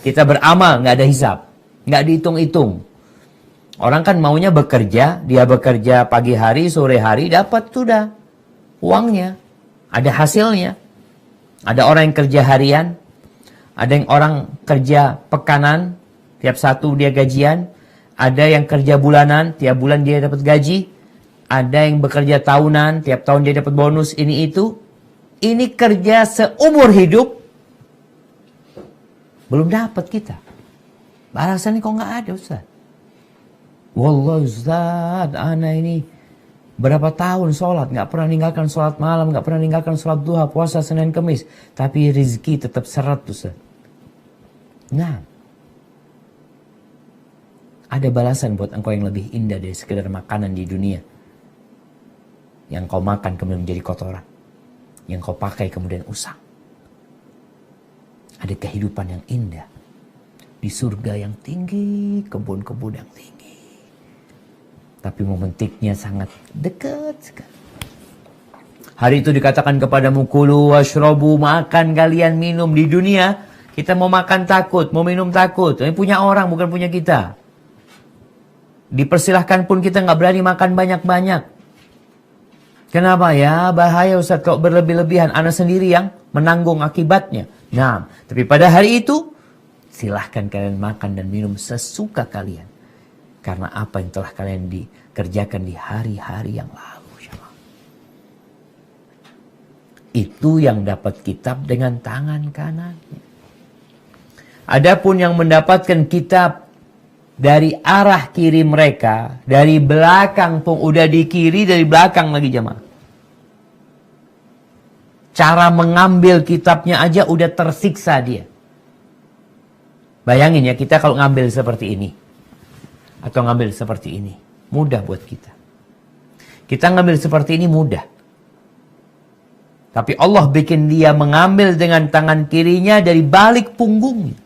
kita beramal, nggak ada hisab, nggak dihitung-hitung. Orang kan maunya bekerja, dia bekerja pagi hari, sore hari, dapat sudah uangnya, ada hasilnya. Ada orang yang kerja harian, ada yang orang kerja pekanan, tiap satu dia gajian, ada yang kerja bulanan, tiap bulan dia dapat gaji, ada yang bekerja tahunan, tiap tahun dia dapat bonus, ini itu. Ini kerja seumur hidup, belum dapat kita. Alasannya kok nggak ada, Ustaz? Wallah Ustaz, ana ini berapa tahun sholat, nggak pernah ninggalkan sholat malam, nggak pernah ninggalkan sholat duha, puasa Senin Kemis, tapi rezeki tetap seret, Ustaz. Nah, ada balasan buat engkau yang lebih indah dari sekedar makanan di dunia. Yang kau makan kemudian menjadi kotoran, yang kau pakai kemudian usang. Ada kehidupan yang indah di surga yang tinggi, kebun-kebun yang tinggi. Tapi memetiknya sangat dekat sekali. Hari itu dikatakan kepadamu, kulu washrobu, makan kalian, minum. Di dunia kita mau makan takut, mau minum takut. Ini punya orang, bukan punya kita. Dipersilahkan pun kita nggak berani makan banyak-banyak. Kenapa ya? Bahaya Ustaz kalau berlebih-lebihan. Anak sendiri yang menanggung akibatnya. Nah, tapi pada hari itu silahkan kalian makan dan minum sesuka kalian. Karena apa yang telah kalian dikerjakan di hari-hari yang lalu. Itu yang dapat kitab dengan tangan kanannya. Adapun yang mendapatkan kitab dari arah kiri mereka, dari belakang pun udah di kiri, dari belakang lagi jemaah. Cara mengambil kitabnya aja udah tersiksa dia. Bayangin ya, kita kalau ngambil seperti ini atau ngambil seperti ini, mudah buat kita. Kita ngambil seperti ini mudah. Tapi Allah bikin dia mengambil dengan tangan kirinya dari balik punggungnya.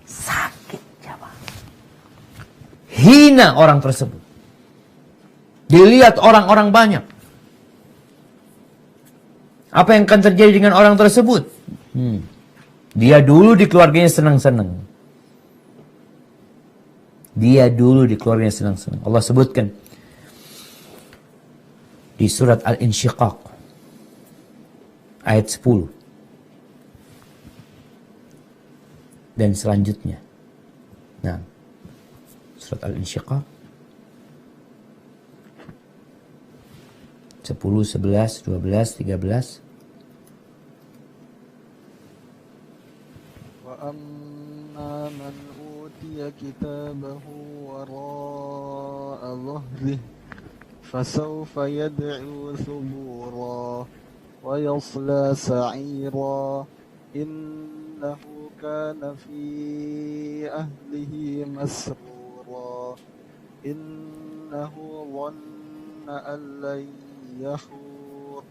Sakit jemaah. Hina orang tersebut. Dilihat orang-orang banyak. Apa yang akan terjadi dengan orang tersebut? Dia dulu di keluarganya senang-senang. Dia dulu di keluarganya senang-senang. Allah sebutkan di surat Al-Insyiqaq ayat 10 dan selanjutnya. Nah, surat Al-Insyiqaq 10, 11, 12, 13. Wa amma man utiya kitabahu wara'a dhahrihi fasawfa yad'u thubura wa yasla sa'ira innahu kana fi ahlihi masrura innahu dhanna an lan yahur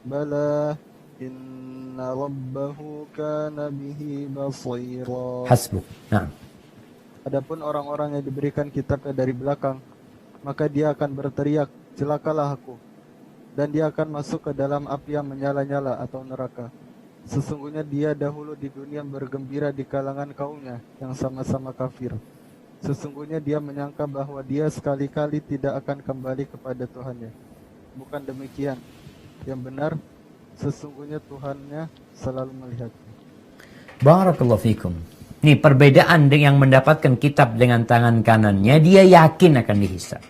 bala inna rabbahu kana bihi basira. Hasbuk. Nah. Adapun orang-orang yang diberikan kitabnya dari belakang, maka dia akan berteriak, celakalah aku. Dan dia akan masuk ke dalam api yang menyala-nyala atau neraka. Sesungguhnya dia dahulu di dunia bergembira di kalangan kaumnya yang sama-sama kafir. Sesungguhnya dia menyangka bahwa dia sekali-kali tidak akan kembali kepada Tuhannya. Bukan demikian. Yang benar, sesungguhnya Tuhannya selalu melihatnya. Barakallahu fikum. Ini perbedaan yang mendapatkan kitab dengan tangan kanannya, dia yakin akan dihisab.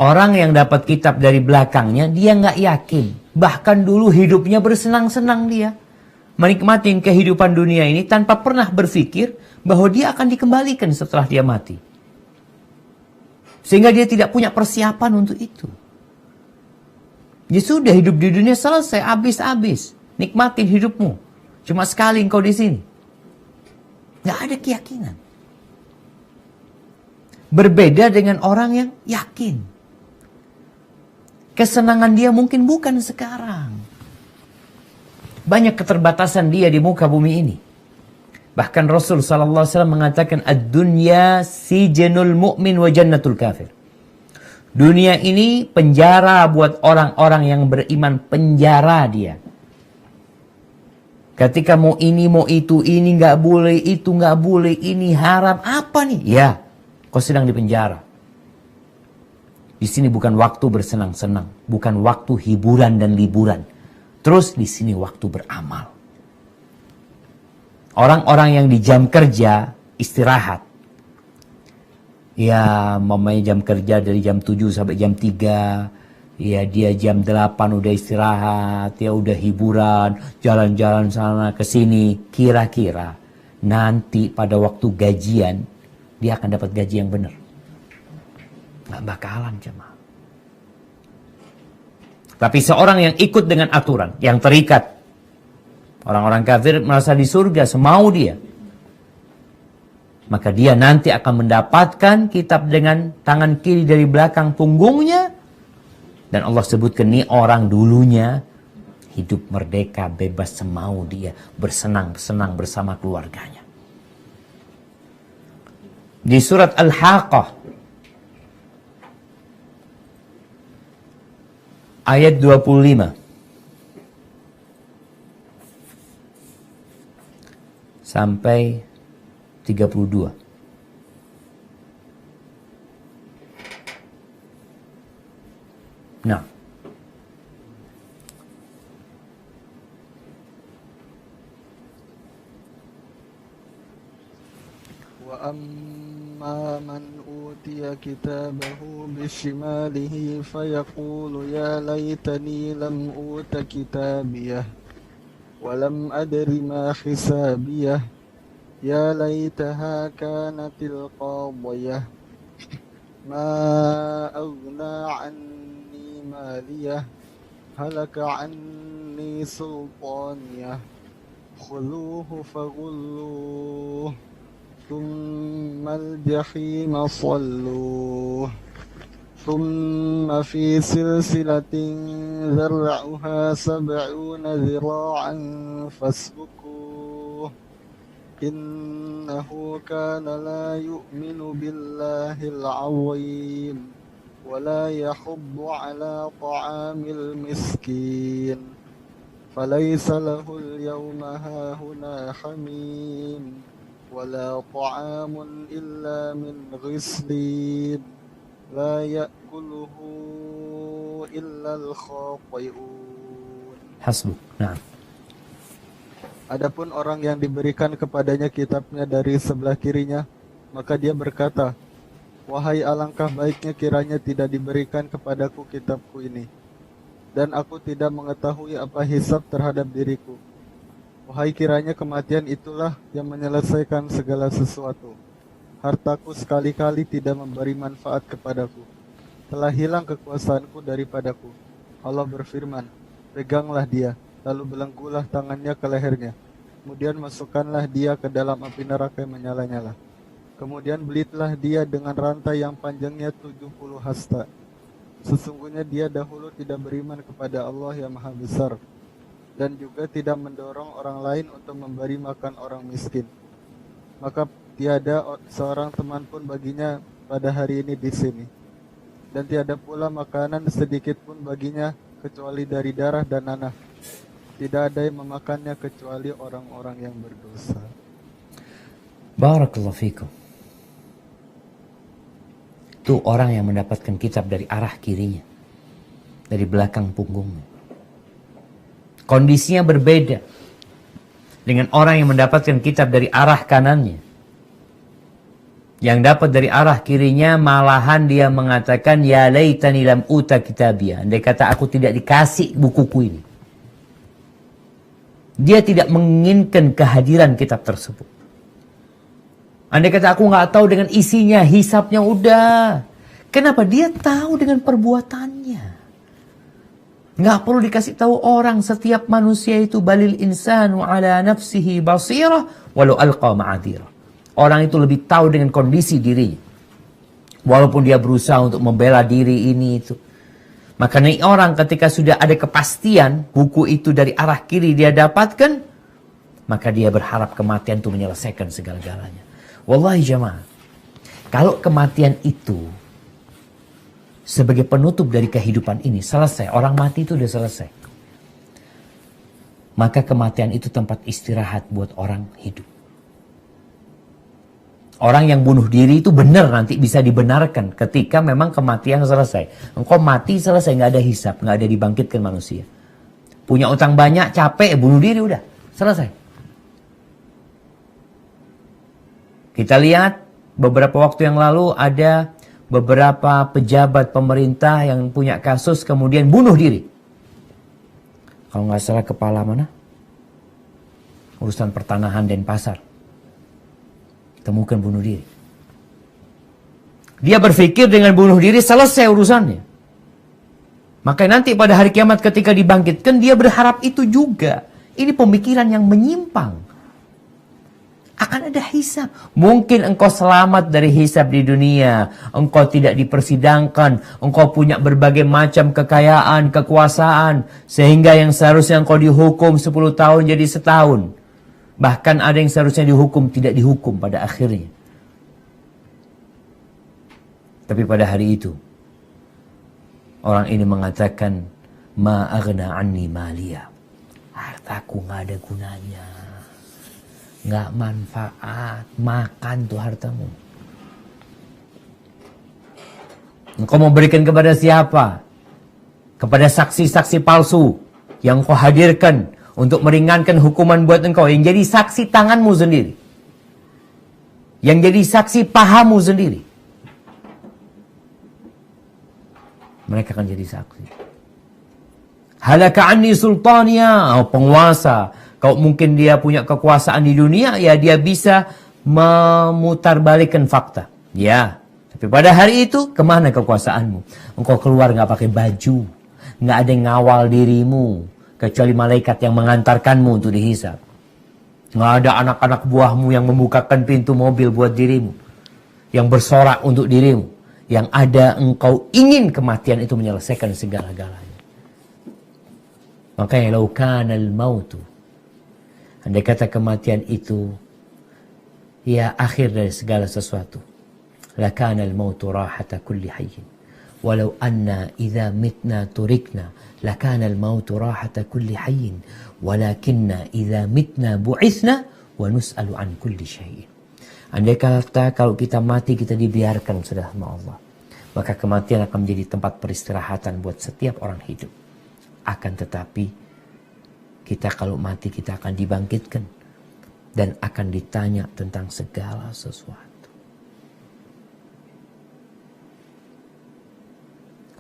Orang yang dapat kitab dari belakangnya, dia nggak yakin. Bahkan dulu hidupnya bersenang-senang dia. Menikmati kehidupan dunia ini tanpa pernah berpikir bahwa dia akan dikembalikan setelah dia mati. Sehingga dia tidak punya persiapan untuk itu. Dia sudah hidup di dunia selesai, habis-habis. Nikmatin hidupmu. Cuma sekali engkau di sini. Nggak ada keyakinan. Berbeda dengan orang yang yakin. Kesenangan dia mungkin bukan sekarang. Banyak keterbatasan dia di muka bumi ini. Bahkan Rasul SAW mengatakan, ad-dunya sijenul mu'min wa jannatul kafir. Dunia ini penjara buat orang-orang yang beriman, penjara dia. Ketika mau ini, mau itu, ini nggak boleh, itu nggak boleh, ini haram, apa nih? Ya, kau sedang di penjara. Di sini bukan waktu bersenang-senang, bukan waktu hiburan dan liburan. Terus di sini waktu beramal. Orang-orang yang di jam kerja istirahat. Ya, mamanya jam kerja dari jam 7 sampai jam 3. Ya, dia jam 8 udah istirahat, ya udah hiburan, jalan-jalan sana ke sini. Kira-kira nanti pada waktu gajian, dia akan dapat gaji yang benar. Nggak bakalan, jemaah. Tapi seorang yang ikut dengan aturan, yang terikat. Orang-orang kafir merasa di surga, semau dia. Maka dia nanti akan mendapatkan kitab dengan tangan kiri dari belakang punggungnya. Dan Allah sebutkan ini orang dulunya hidup merdeka, bebas semau dia, bersenang-senang bersama keluarganya. Di surat Al-Haqqah ayat 25 sampai 32. Nah, Wa amma man utiya kitabahu bishimalihi fayaqulu ya laytani lam uta kitabiyah wa lam adri ma hisabiyah ya laytaha kanatil qadiyah ma aghna anni maliyah halaka anni sultaniyah khuluhu faghulluh ثم الجحيم صلوه ثم في سلسلة ذرعها 70 ذراعا فاسلكوه إنه كان لا يؤمن بالله العظيم ولا يحض على طعام المسكين فليس له اليوم هاهنا حميم ولا طعام إلا من غسلين لا يأكله إلا الخاطئون. Hasbuk. Nah. Adapun orang yang diberikan kepadanya kitabnya dari sebelah kirinya, maka dia berkata, wahai alangkah baiknya kiranya tidak diberikan kepadaku kitabku ini, dan aku tidak mengetahui apa hisab terhadap diriku. Wahai kiranya kematian itulah yang menyelesaikan segala sesuatu. Hartaku sekali-kali tidak memberi manfaat kepadaku. Telah hilang kekuasaanku daripadaku. Allah berfirman, peganglah dia, lalu belenggulah tangannya ke lehernya. Kemudian masukkanlah dia ke dalam api neraka yang menyala-nyala. Kemudian belitlah dia dengan rantai yang panjangnya 70 hasta. Sesungguhnya dia dahulu tidak beriman kepada Allah yang Maha Besar, dan juga tidak mendorong orang lain untuk memberi makan orang miskin. Maka tiada seorang teman pun baginya pada hari ini di sini, dan tiada pula makanan sedikit pun baginya kecuali dari darah dan nanah. Tidak ada yang memakannya kecuali orang-orang yang berdosa. Barakallahu fikum. Itu orang yang mendapatkan kitab dari arah kirinya, dari belakang punggungnya. Kondisinya berbeda dengan orang yang mendapatkan kitab dari arah kanannya. Yang dapat dari arah kirinya malahan dia mengatakan, ya laitani lam uta kitabiyah. Andai kata aku tidak dikasih bukuku ini. Dia tidak menginginkan kehadiran kitab tersebut. Andai kata aku nggak tahu dengan isinya, hisabnya udah. Kenapa? Dia tahu dengan perbuatannya. Nggak perlu dikasih tahu orang, setiap manusia itu balil insanu ala nafsihi basirah walau alqa ma'adhirah. Orang itu lebih tahu dengan kondisi dirinya. Walaupun dia berusaha untuk membela diri ini itu. Makanya orang ketika sudah ada kepastian buku itu dari arah kiri dia dapatkan, maka dia berharap kematian itu menyelesaikan segala-galanya. Wallahi jamaah, kalau kematian itu sebagai penutup dari kehidupan ini selesai, orang mati itu udah selesai, maka kematian itu tempat istirahat buat orang hidup. Orang yang bunuh diri itu benar nanti bisa dibenarkan ketika memang kematian selesai. Engkau mati selesai, nggak ada hisab, nggak ada dibangkitkan manusia. Punya utang banyak, capek, bunuh diri udah selesai. Kita lihat beberapa waktu yang lalu ada beberapa pejabat pemerintah yang punya kasus kemudian bunuh diri. Kalau nggak salah kepala mana? Urusan pertanahan dan pasar. Temukan bunuh diri. Dia berpikir dengan bunuh diri selesai urusannya. Maka nanti pada hari kiamat ketika dibangkitkan dia berharap itu juga. Ini pemikiran yang menyimpang. Akan ada hisab. Mungkin engkau selamat dari hisab di dunia. Engkau tidak dipersidangkan. Engkau punya berbagai macam kekayaan, kekuasaan. Sehingga yang seharusnya engkau dihukum 10 tahun jadi setahun. Bahkan ada yang seharusnya dihukum, tidak dihukum pada akhirnya. Tapi pada hari itu, orang ini mengatakan, ma aghna anni maliya. Hartaku nggak ada gunanya. Nggak manfaat. Makan tuh hartamu. Engkau mau berikan kepada siapa? Kepada saksi-saksi palsu yang kau hadirkan untuk meringankan hukuman buat engkau. Yang jadi saksi tanganmu sendiri. Yang jadi saksi pahamu sendiri. Mereka akan jadi saksi. Halaka anni sultania. Penguasa. Kalau mungkin dia punya kekuasaan di dunia, ya dia bisa memutarbalikkan fakta. Ya. Tapi pada hari itu, kemana kekuasaanmu? Engkau keluar nggak pakai baju. Nggak ada yang ngawal dirimu. Kecuali malaikat yang mengantarkanmu untuk dihisab. Nggak ada anak-anak buahmu yang membukakan pintu mobil buat dirimu. Yang bersorak untuk dirimu. Yang ada engkau ingin kematian itu menyelesaikan segala-galanya. Makanya, lau kana al-mautu. Andai kata kematian itu, ya akhir dari segala sesuatu. Lakana al-mautu rahata kulli hayyin. walau anna idza mitna turikna lakana al-maut rahata kulli hayyin walakinna idza mitna bu'itsna wa nus'alu an kulli syai'in. Andai kata kalau kita mati kita dibiarkan sudah sama Allah, maka kematian akan menjadi tempat peristirahatan buat setiap orang hidup. Akan tetapi kita kalau mati kita akan dibangkitkan dan akan ditanya tentang segala sesuatu.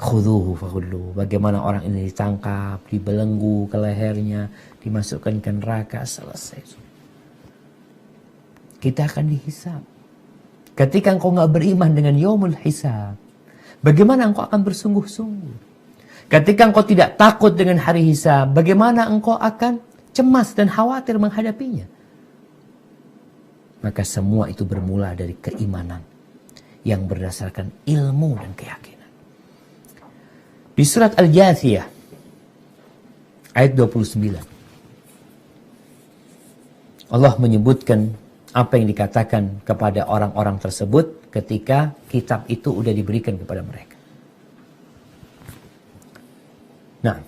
Khudhuhu faghulluhu. Bagaimana orang ini ditangkap, dibelenggu ke lehernya, dimasukkan ke neraka, selesai. Kita akan dihisab. Ketika engkau nggak beriman dengan yaumul hisab, bagaimana engkau akan bersungguh-sungguh? Ketika engkau tidak takut dengan hari hisab, bagaimana engkau akan cemas dan khawatir menghadapinya? Maka semua itu bermula dari keimanan yang berdasarkan ilmu dan keyakinan. Di surat Al-Jathiyah ayat 29, Allah menyebutkan apa yang dikatakan kepada orang-orang tersebut ketika kitab itu udah diberikan kepada mereka. Nah,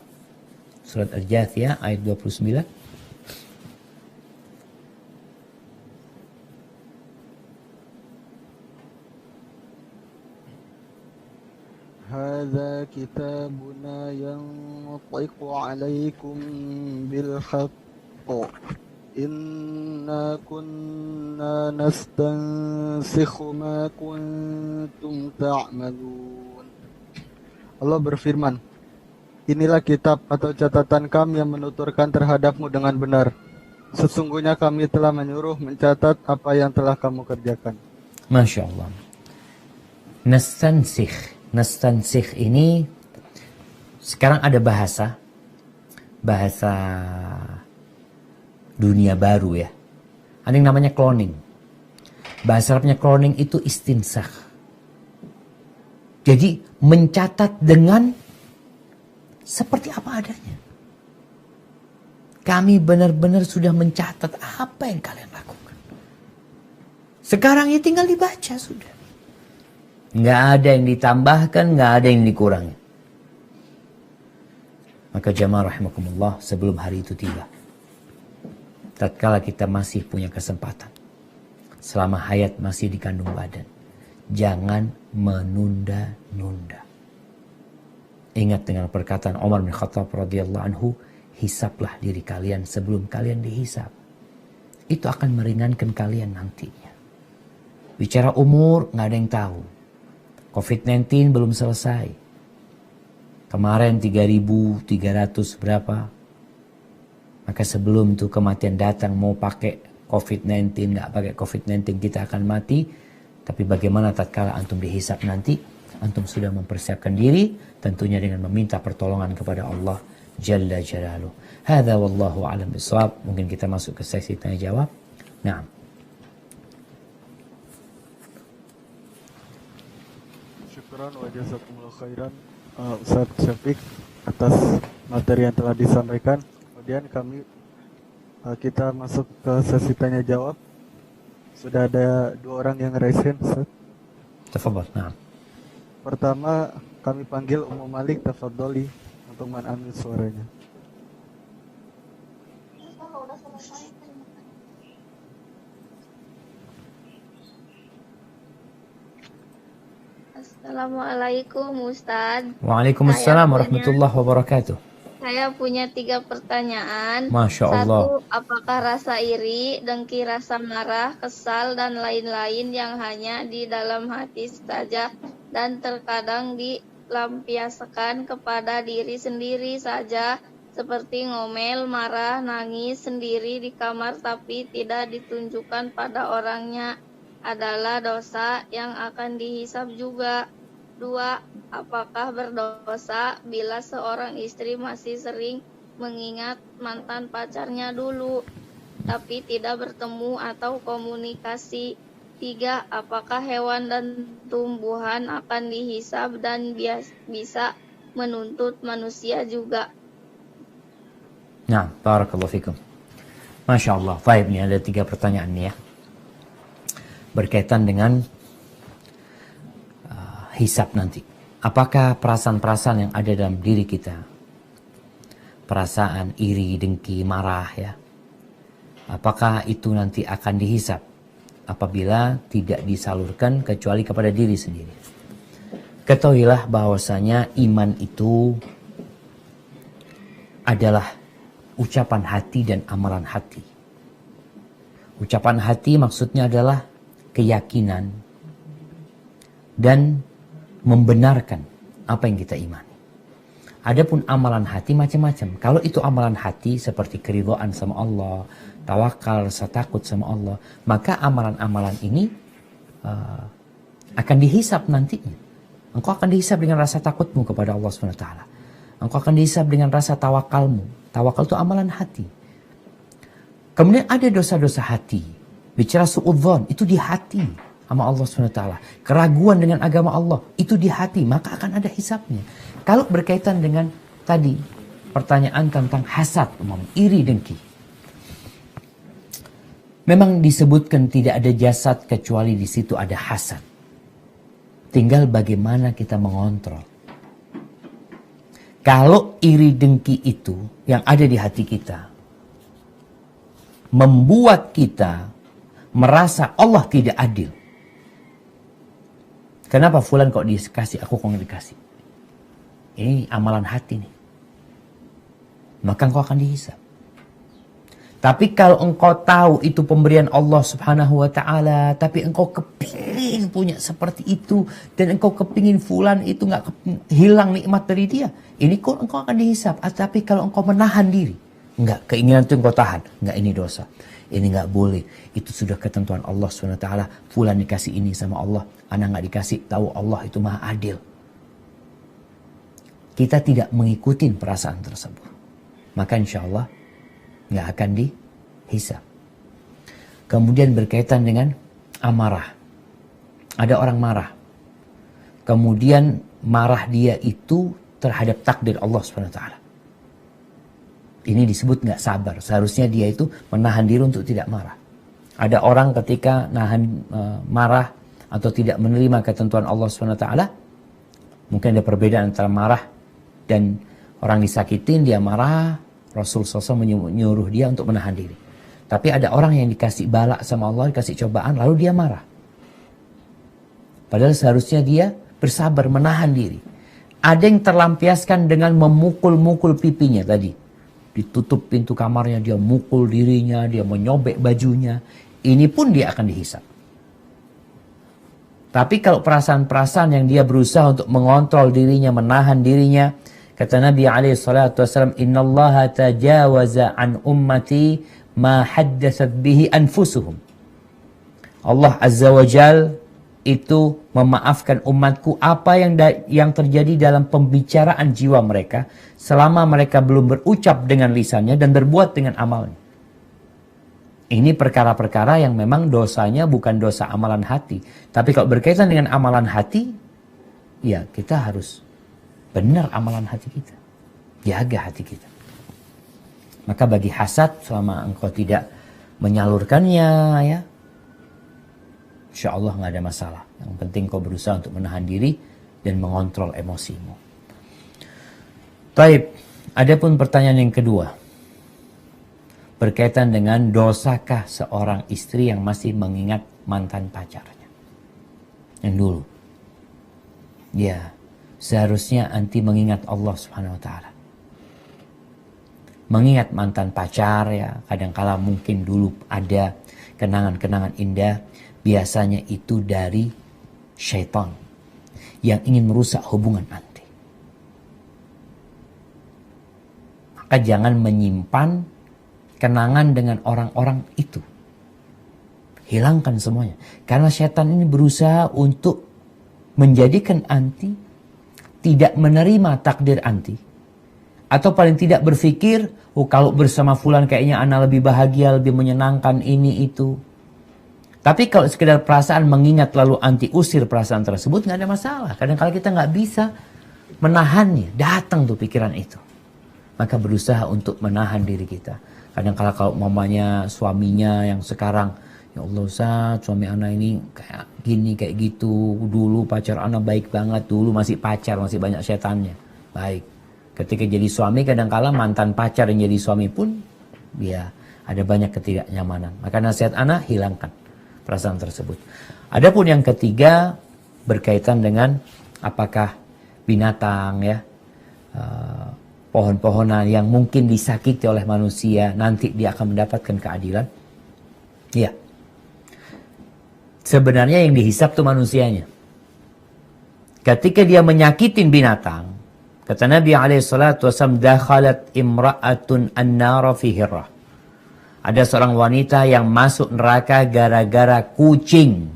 surat Al-Jathiyah ayat 29. Hadza kitabuna yanṭiqu 'alaikum bil haqq. Inna kunna nastansikhu ma kuntum ta'malun. Allah berfirman, inilah kitab atau catatan kami yang menuturkan terhadapmu dengan benar. Sesungguhnya kami telah menyuruh mencatat apa yang telah kamu kerjakan. Masya Allah. Nastansikh ini sekarang ada bahasa dunia baru ya. Ada yang namanya cloning. Bahasa Arabnya cloning itu istinsakh. Jadi mencatat dengan seperti apa adanya. Kami benar-benar sudah mencatat apa yang kalian lakukan. Sekarang ya tinggal dibaca sudah. Nggak ada yang ditambahkan, nggak ada yang dikurangi. Maka jamaah rahimakumullah, sebelum hari itu tiba, tatkala kita masih punya kesempatan, selama hayat masih di kandung badan, jangan menunda-nunda. Ingat dengan perkataan Umar bin Khattab radhiyallahu anhu, hisablah diri kalian sebelum kalian dihisab. Itu akan meringankan kalian nantinya. Bicara umur, nggak ada yang tahu. COVID-19 belum selesai. Kemarin 3.300 berapa? Maka sebelum tuh kematian datang, mau pakai COVID-19, nggak pakai COVID-19, kita akan mati. Tapi bagaimana tatkala antum dihisab nanti? Antum sudah mempersiapkan diri, tentunya dengan meminta pertolongan kepada Allah Jalla Jalaluh. Hadza wallahu a'lam bishawab. Mungkin kita masuk ke sesi tanya jawab. Nah. Syukran wa jazakumullah khairan Ustaz Syafiq atas materi yang telah disampaikan. Kemudian kita masuk ke sesi tanya jawab. Sudah ada 2 orang yang raise hand, Ustaz. Tafadhal. Nah. Pertama kami panggil Ummu Malik, tafadhali untuk mengambil suaranya. Assalamualaikum Ustaz. Waalaikumsalam warahmatullahi wabarakatuh. Saya punya 3 pertanyaan. Masya Allah. 1, apakah rasa iri, dengki, rasa marah, kesal, dan lain-lain yang hanya di dalam hati saja dan terkadang dilampiaskan kepada diri sendiri saja, seperti ngomel, marah, nangis sendiri di kamar tapi tidak ditunjukkan pada orangnya, adalah dosa yang akan dihisab juga? 2, apakah berdosa bila seorang istri masih sering mengingat mantan pacarnya dulu, tapi tidak bertemu atau komunikasi? 3, apakah hewan dan tumbuhan akan dihisab dan bisa menuntut manusia juga? Nah, barakallahu fikum. Masya Allah. Baik, nih ada 3 pertanyaan nih ya. Berkaitan dengan hisab nanti. Apakah perasaan-perasaan yang ada dalam diri kita, perasaan iri, dengki, marah ya, apakah itu nanti akan dihisap apabila tidak disalurkan kecuali kepada diri sendiri? Ketahuilah bahwasanya iman itu adalah ucapan hati dan amalan hati. Ucapan hati maksudnya adalah keyakinan dan membenarkan apa yang kita imani. Adapun amalan hati macam-macam. Kalau itu amalan hati seperti keridhaan sama Allah, tawakal, rasa takut sama Allah, maka amalan-amalan ini akan dihisap nantinya. Engkau akan dihisap dengan rasa takutmu kepada Allah SWT. Engkau akan dihisap dengan rasa tawakalmu. Tawakal itu amalan hati. Kemudian ada dosa-dosa hati. Bicara su'udzon, itu di hati sama Allah SWT. Keraguan dengan agama Allah, itu di hati. Maka akan ada hisapnya. Kalau berkaitan dengan tadi, pertanyaan tentang hasad, iri, dengki. Memang disebutkan tidak ada jasad kecuali di situ ada hasad. Tinggal bagaimana kita mengontrol. Kalau iri dengki itu yang ada di hati kita membuat kita merasa Allah tidak adil. Kenapa fulan kok dikasih, aku kok nggak dikasih? Ini amalan hati nih. Maka engkau akan dihisap. Tapi kalau engkau tahu itu pemberian Allah Subhanahu wa Ta'ala, tapi engkau kepingin punya seperti itu, dan engkau kepingin fulan itu nggak hilang nikmat dari dia, ini kok engkau akan dihisap. Tapi kalau engkau menahan diri, enggak, keinginan itu engkau tahan, enggak, ini dosa, ini enggak boleh, itu sudah ketentuan Allah Subhanahu wa Ta'ala, fulan dikasih ini sama Allah, anak enggak dikasih, tahu Allah itu maha adil. Kita tidak mengikuti perasaan tersebut, maka insya Allah nggak akan dihisap. Kemudian berkaitan dengan amarah. Ada orang marah. Kemudian marah dia itu terhadap takdir Allah SWT. Ini disebut nggak sabar. Seharusnya dia itu menahan diri untuk tidak marah. Ada orang ketika nahan marah atau tidak menerima ketentuan Allah SWT, mungkin ada perbedaan antara marah dan orang disakitin, dia marah, Rasul SAW menyuruh dia untuk menahan diri. Tapi ada orang yang dikasih bala sama Allah, dikasih cobaan, lalu dia marah. Padahal seharusnya dia bersabar, menahan diri. Ada yang terlampiaskan dengan memukul-mukul pipinya tadi. Ditutup pintu kamarnya, dia mukul dirinya, dia menyobek bajunya. Ini pun dia akan dihisap. Tapi kalau perasaan-perasaan yang dia berusaha untuk mengontrol dirinya, menahan dirinya, kata Nabi SAW, Innallaha tajawaza an ummati ma haddatsat bihi anfusuhum. Allah Azza wa Jal itu memaafkan umatku apa yang terjadi dalam pembicaraan jiwa mereka selama mereka belum berucap dengan lisannya dan berbuat dengan amalnya. Ini perkara-perkara yang memang dosanya bukan dosa amalan hati. Tapi kalau berkaitan dengan amalan hati, ya kita harus benar amalan hati kita. Jaga hati kita. Maka bagi hasad, selama engkau tidak menyalurkannya, ya, insya Allah nggak ada masalah. Yang penting kau berusaha untuk menahan diri dan mengontrol emosimu. Taib, adapun pertanyaan yang kedua. Berkaitan dengan dosakah seorang istri yang masih mengingat mantan pacarnya. Yang dulu. Ya, seharusnya anti mengingat Allah Subhanahu wa Ta'ala. Mengingat mantan pacar, ya, kadangkala mungkin dulu ada kenangan-kenangan indah, biasanya itu dari syaitan yang ingin merusak hubungan anti. Maka jangan menyimpan kenangan dengan orang-orang itu. Hilangkan semuanya. Karena syaitan ini berusaha untuk menjadikan anti tidak menerima takdir anti. Atau paling tidak berpikir, oh kalau bersama fulan kayaknya ana lebih bahagia, lebih menyenangkan ini itu. Tapi kalau sekedar perasaan mengingat lalu anti usir perasaan tersebut, nggak ada masalah. Kadang-kadang kita nggak bisa menahannya. Datang tuh pikiran itu. Maka berusaha untuk menahan diri kita. Kadang-kadang kalau mamanya suaminya yang sekarang Ya Allah Ustaz, suami anak ini kayak gini, kayak gitu. Dulu pacar anak baik banget. Dulu masih pacar, masih banyak setannya. Baik. Ketika jadi suami, kadang-kala mantan pacar yang jadi suami pun, ya ada banyak ketidaknyamanan. Maka nasihat anak, hilangkan perasaan tersebut. Adapun yang ketiga, berkaitan dengan apakah binatang, ya, pohon-pohonan yang mungkin disakiti oleh manusia, nanti dia akan mendapatkan keadilan. Ya. Sebenarnya yang dihisap tuh manusianya. Ketika dia menyakitin binatang, kata Nabi SAW, dakhalat imra'atun an-nara fi hirrah. Ada seorang wanita yang masuk neraka gara-gara kucing.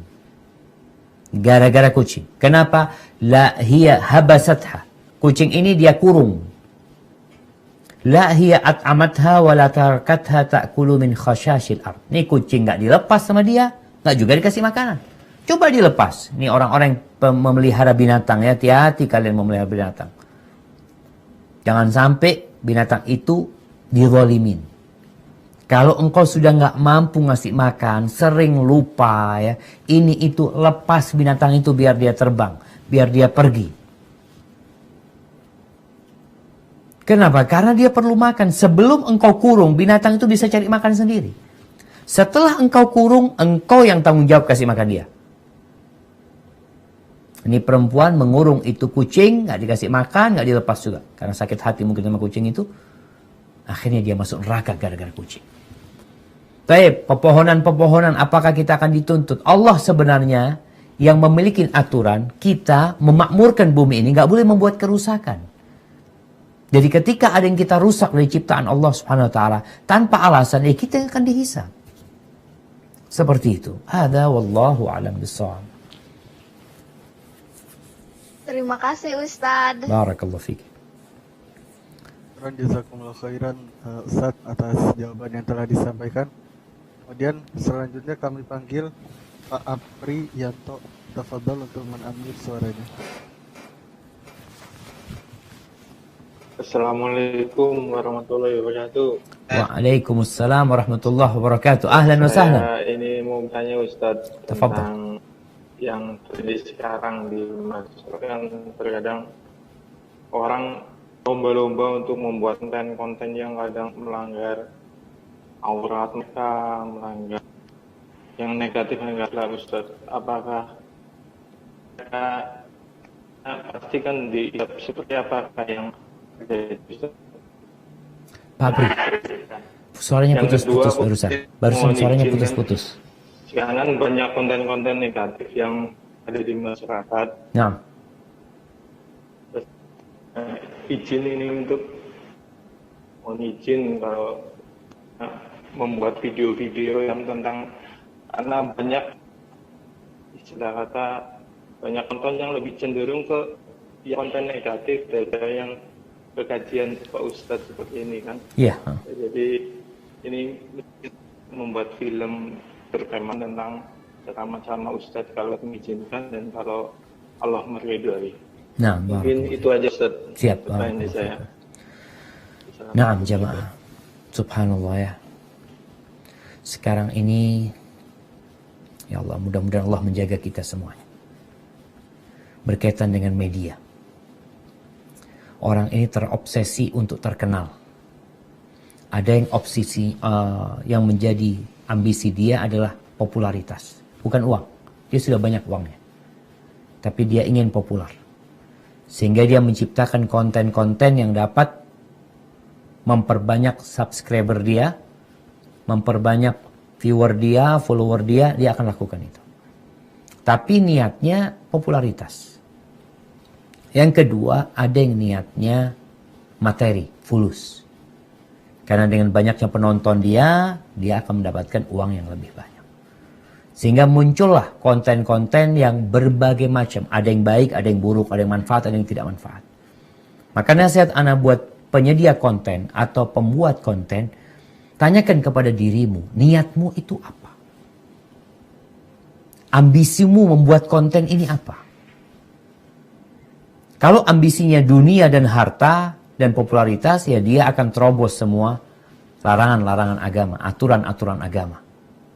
Gara-gara kucing. Kenapa? La hiya habasatha. Kucing ini dia kurung. La hiya at'amatha wa la tarakatha ta'kulu min khashashil ard. Ini kucing nggak dilepas sama dia, nggak juga dikasih makanan. Coba dilepas. Ini orang-orang yang memelihara binatang, ya, hati-hati kalian memelihara binatang. Jangan sampai binatang itu dizalimin. Kalau engkau sudah nggak mampu ngasih makan, sering lupa, ya, ini itu, lepas binatang itu biar dia terbang, biar dia pergi. Kenapa? Karena dia perlu makan. Sebelum engkau kurung, binatang itu bisa cari makan sendiri. Setelah engkau kurung, engkau yang tanggung jawab kasih makan dia. Ini perempuan mengurung itu kucing, nggak dikasih makan, nggak dilepas juga. Karena sakit hati mungkin sama kucing itu. Akhirnya dia masuk neraka gara-gara kucing. Baik, pepohonan-pepohonan, apakah kita akan dituntut? Allah sebenarnya yang memiliki aturan, kita memakmurkan bumi ini, nggak boleh membuat kerusakan. Jadi ketika ada yang kita rusak dari ciptaan Allah Subhanahu wa taala tanpa alasan, kita akan dihisab. Seperti itu. Hadza wallahu a'lam bissawab. Terima kasih Ustadz. Barakallahu fiik. Jazakumullah khairan Ustadz atas jawaban yang telah disampaikan. Kemudian selanjutnya kami panggil Pak Apri Yanto. Tafadhol untuk mengambil suaranya. Assalamualaikum warahmatullahi wabarakatuh. Waalaikumsalam warahmatullahi wabarakatuh. Ahlan wa sahlan. Saya ini mau tanya Ustadz Tafadhol. tentang yang terjadi sekarang di masyarakat, kan terkadang orang lomba-lomba untuk membuat konten-konten yang kadang melanggar aurat mereka, melanggar yang negatif-negatif lah Ustadz. Apakah mereka pasti kan seperti apakah yang Pak Apri, suaranya Yang putus-putus kedua, barusan. mohon Barusan suaranya izin, putus-putus. sekarang kan banyak konten-konten negatif yang ada di masyarakat. Nah, Izin ini untuk mohon izin kalau membuat video-video yang tentang, karena banyak istilah kata banyak konten yang lebih cenderung ke konten negatif daripada yang kekajian Pak Ustadz seperti ini kan. iya. Jadi ini membuat film bertema tentang sama-sama Ustadz kalau mengizinkan dan kalau Allah meridhai. Nah, Mungkin barakallahu. itu aja Ustadz. Siap, Pertanyaan barakallahu saya. fiik. Naam jamaah. Subhanallah ya. Sekarang ini, ya Allah, mudah-mudahan Allah menjaga kita semuanya. Berkaitan dengan media. Orang ini terobsesi untuk terkenal. Ada yang obsesi, yang menjadi ambisi dia adalah popularitas. Bukan uang. Dia sudah banyak uangnya. Tapi dia ingin populer. Sehingga dia menciptakan konten-konten yang dapat memperbanyak subscriber dia, memperbanyak viewer dia, follower dia akan lakukan itu. Tapi niatnya popularitas. Yang kedua, ada yang niatnya materi, fulus. Karena dengan banyaknya penonton dia akan mendapatkan uang yang lebih banyak. Sehingga muncullah konten-konten yang berbagai macam. Ada yang baik, ada yang buruk, ada yang manfaat, ada yang tidak manfaat. Maka nasihat ana buat penyedia konten atau pembuat konten, tanyakan kepada dirimu, niatmu itu apa? Ambisimu membuat konten ini apa? Kalau ambisinya dunia dan harta dan popularitas, ya dia akan terobos semua larangan-larangan agama, aturan-aturan agama.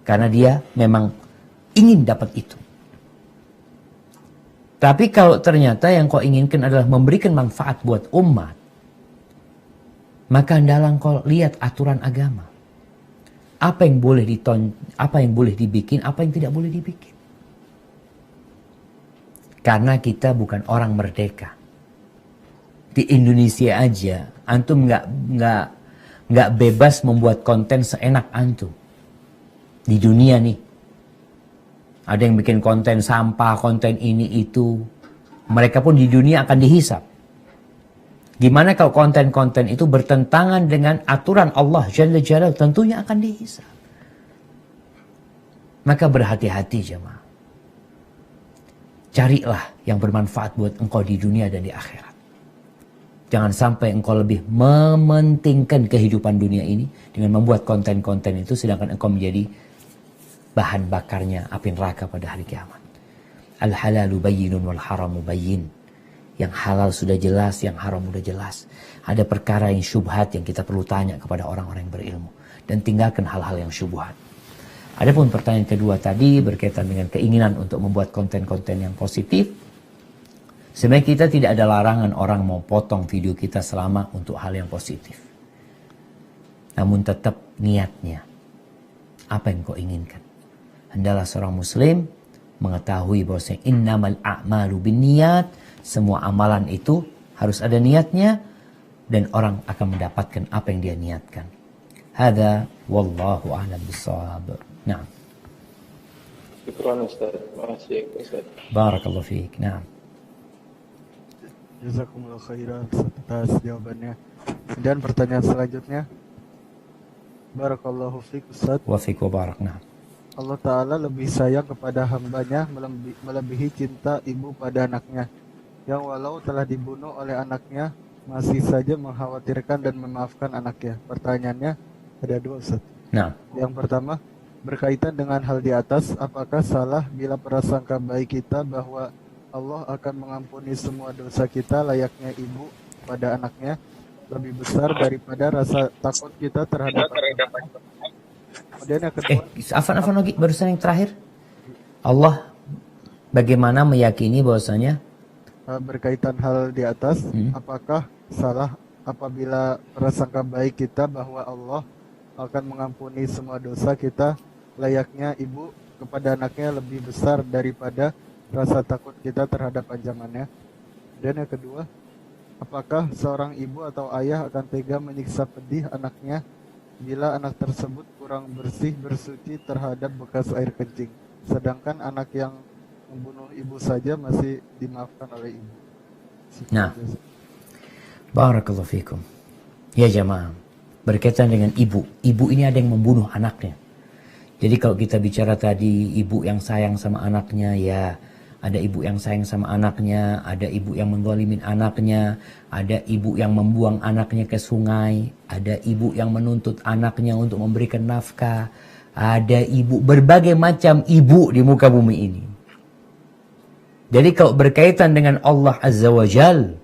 Karena dia memang ingin dapat itu. Tapi kalau ternyata yang kau inginkan adalah memberikan manfaat buat umat, maka hendaklah kau lihat aturan agama. Apa yang boleh dibikin, apa yang tidak boleh dibikin. Karena kita bukan orang merdeka. Di Indonesia aja, antum nggak bebas membuat konten seenak antum. Di dunia nih, ada yang bikin konten sampah, konten ini itu. Mereka pun di dunia akan dihisap. Gimana kalau konten-konten itu bertentangan dengan aturan Allah Jalla Jalaluhu, tentunya akan dihisap. Maka berhati-hati jemaah. Carilah yang bermanfaat buat engkau di dunia dan di akhirat. Jangan sampai engkau lebih mementingkan kehidupan dunia ini dengan membuat konten-konten itu, sedangkan engkau menjadi bahan bakarnya api neraka pada hari kiamat. Al-halalu bayyinun wal haramu bayyin. Yang halal sudah jelas, yang haram sudah jelas. Ada perkara yang syubhat yang kita perlu tanya kepada orang-orang yang berilmu. Dan tinggalkan hal-hal yang syubhat. Adapun pertanyaan kedua tadi berkaitan dengan keinginan untuk membuat konten-konten yang positif. Sebenarnya kita tidak ada larangan orang mau potong video kita selama untuk hal yang positif. Namun tetap niatnya. Apa yang kau inginkan. Hendaklah seorang muslim mengetahui bahwasanya innamal a'malu binniyat. Semua amalan itu harus ada niatnya dan orang akan mendapatkan apa yang dia niatkan. Hada wallahu a'lam bishawab. Naam. Syukran Ustaz. Makasih Ustaz. Barakallahu fiik. Naam. Jazakumullah khairan atas jawabannya. Dan pertanyaan selanjutnya. Barakallahu fiik Ustaz. Wa fiik wa barak. Naam. Allah Ta'ala lebih sayang kepada hambanya melebihi cinta ibu pada anaknya. Yang walau telah dibunuh oleh anaknya, masih saja mengkhawatirkan dan memaafkan anaknya. Pertanyaannya ada dua Ustaz. Nah. Yang pertama, berkaitan dengan hal di atas, apakah salah bila prasangka baik kita bahwa Allah akan mengampuni semua dosa kita layaknya ibu pada anaknya lebih besar daripada rasa takut kita terhadap anaknya? Kemudian yang kedua, Afan lagi barusan yang terakhir. Allah bagaimana meyakini bahwasanya berkaitan hal di atas, apakah salah apabila prasangka baik kita bahwa Allah akan mengampuni semua dosa kita layaknya ibu kepada anaknya lebih besar daripada rasa takut kita terhadap ancamannya? Dan yang kedua, apakah seorang ibu atau ayah akan tega menyiksa pedih anaknya bila anak tersebut kurang bersih bersuci terhadap bekas air kencing, sedangkan anak yang membunuh ibu saja masih dimaafkan oleh ibu? Nah, barakallahu fikum. Ya jamaah, berkaitan dengan ibu. Ibu ini ada yang membunuh anaknya. Jadi kalau kita bicara tadi ibu yang sayang sama anaknya, ya ada ibu yang sayang sama anaknya, ada ibu yang mendzalimin anaknya, ada ibu yang membuang anaknya ke sungai, ada ibu yang menuntut anaknya untuk memberikan nafkah, ada ibu, berbagai macam ibu di muka bumi ini. Jadi kalau berkaitan dengan Allah Azza wa Jal,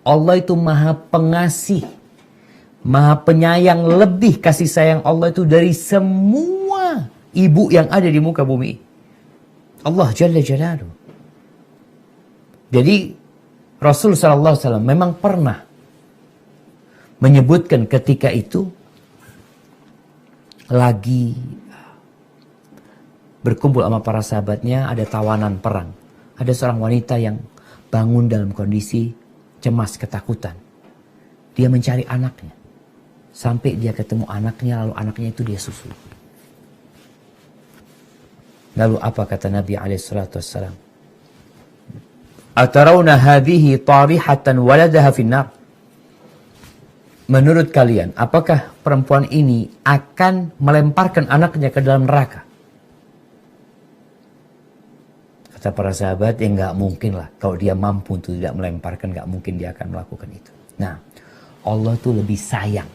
Allah itu maha pengasih, maha penyayang, lebih kasih sayang Allah itu dari semua ibu yang ada di muka bumi. Allah Jalla Jalaluhu. Jadi Rasul SAW memang pernah menyebutkan ketika itu lagi berkumpul sama para sahabatnya, ada tawanan perang. Ada seorang wanita yang bangun dalam kondisi cemas, ketakutan. Dia mencari anaknya. Sampai dia ketemu anaknya, lalu anaknya itu dia susui. Lalu apa kata Nabi SAW? Atarawna hadhihi tarihatan waladaha finnar. Menurut kalian, apakah perempuan ini akan melemparkan anaknya ke dalam neraka? Kata para sahabat, ya nggak mungkin lah. Kalau dia mampu untuk tidak melemparkan, nggak mungkin dia akan melakukan itu. Nah, Allah itu lebih sayang.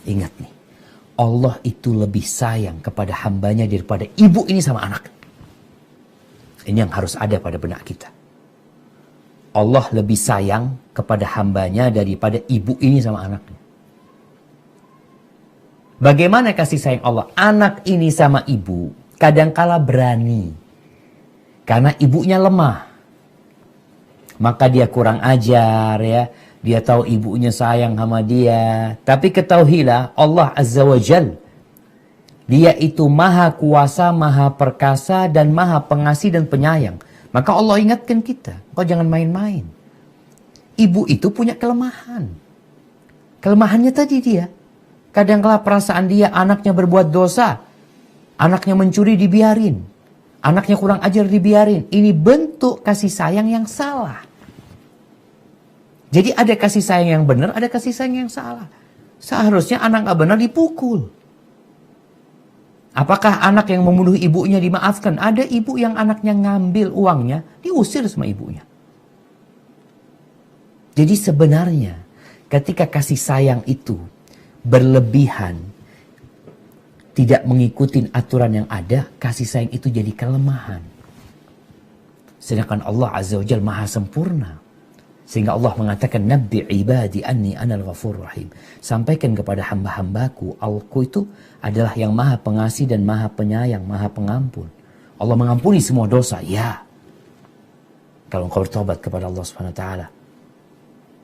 Ingat nih, Allah itu lebih sayang kepada hambanya daripada ibu ini sama anak. Ini yang harus ada pada benak kita. Allah lebih sayang kepada hambanya daripada ibu ini sama anaknya. Bagaimana kasih sayang Allah? Anak ini sama ibu kadangkala berani. Karena ibunya lemah. Maka dia kurang ajar ya. Dia tahu ibunya sayang sama dia. Tapi ketahuilah Allah Azza wa Jal. Dia itu maha kuasa, maha perkasa, dan maha pengasih dan penyayang. Maka Allah ingatkan kita. Kau jangan main-main. Ibu itu punya kelemahan. Kelemahannya tadi dia. Kadangkala perasaan dia anaknya berbuat dosa. Anaknya mencuri dibiarin. Anaknya kurang ajar dibiarin. Ini bentuk kasih sayang yang salah. Jadi ada kasih sayang yang benar, ada kasih sayang yang salah. Seharusnya anak gak benar dipukul. Apakah anak yang membunuh ibunya dimaafkan? Ada ibu yang anaknya ngambil uangnya, diusir sama ibunya. Jadi sebenarnya ketika kasih sayang itu berlebihan, tidak mengikuti aturan yang ada, kasih sayang itu jadi kelemahan. Sedangkan Allah Azza wa Jalla maha sempurna. Sehingga Allah mengatakan, Nabbi ibadi anni anal ghafur rahim. Sampaikan kepada hamba-hambaku, Aku itu adalah yang maha pengasih dan maha penyayang, maha pengampun. Allah mengampuni semua dosa, ya. Kalau engkau bertobat kepada Allah Subhanahu wa Ta'ala,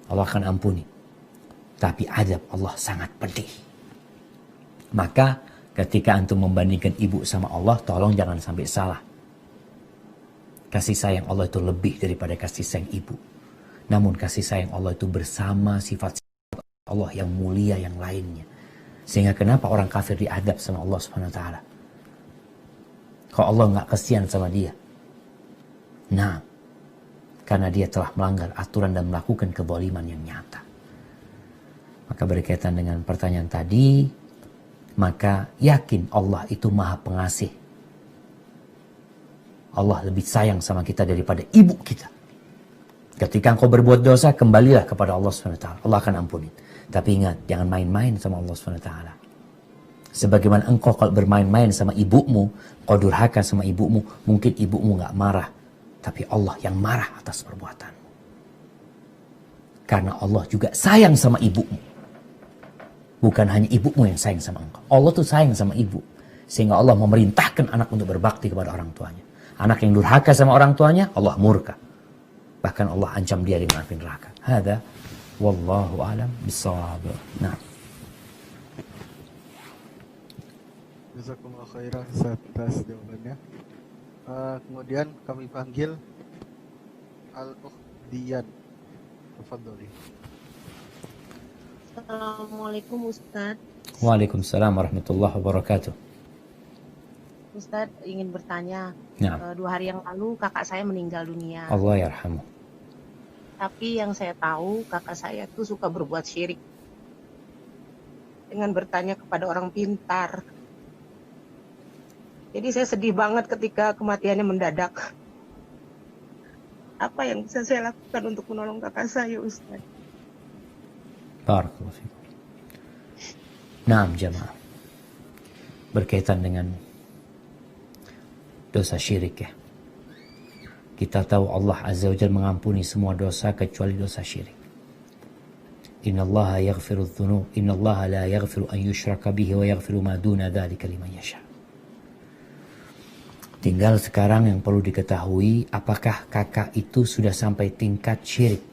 Allah akan ampuni. Tapi adab Allah sangat pedih. Maka ketika antum membandingkan ibu sama Allah, tolong jangan sampai salah. Kasih sayang Allah itu lebih daripada kasih sayang ibu. Namun kasih sayang Allah itu bersama sifat-sifat Allah yang mulia yang lainnya. Sehingga kenapa orang kafir diadab sama Allah Subhanahu wa Ta'ala? Kalau Allah nggak kasihan sama dia. Nah, karena dia telah melanggar aturan dan melakukan kezaliman yang nyata. Maka berkaitan dengan pertanyaan tadi, maka yakin Allah itu maha pengasih. Allah lebih sayang sama kita daripada ibu kita. Ketika engkau berbuat dosa, kembalilah kepada Allah SWT. Allah akan ampuni. Tapi ingat, jangan main-main sama Allah SWT. Sebagaimana engkau kalau bermain-main sama ibumu, kau durhaka sama ibumu, mungkin ibumu gak marah. Tapi Allah yang marah atas perbuatanmu. Karena Allah juga sayang sama ibumu. Bukan hanya ibumu yang sayang sama engkau. Allah tuh sayang sama ibu. Sehingga Allah memerintahkan anak untuk berbakti kepada orang tuanya. Anak yang durhaka sama orang tuanya, Allah murka. Bahkan Allah ancam dia dengan api neraka. Hada wallahu alam bissawab. Nah. Jazakumullah khairan atas jawabannya. Kemudian kami panggil Al-Ukhdiyan. Tafadholi. Assalamualaikum Ustadz. Waalaikumsalam warahmatullahi wabarakatuh. Ustadz ingin bertanya. Nah. 2 hari yang lalu kakak saya meninggal dunia. Allah yarhamu. Tapi yang saya tahu kakak saya tuh suka berbuat syirik. Dengan bertanya kepada orang pintar. Jadi saya sedih banget ketika kematiannya mendadak. Apa yang bisa saya lakukan untuk menolong kakak saya, Ustaz? Barakallahu fikum. Naam jamaah. Berkaitan dengan dosa syirik ya. Kita tahu Allah Azza wa Jalla mengampuni semua dosa kecuali dosa syirik. Innallaha yaghfiru dzunub, innallaha la yaghfiru an yushraka bihi wa yaghfiru ma duna dzalika liman yasha. Tinggal sekarang yang perlu diketahui, apakah kakak itu sudah sampai tingkat syirik?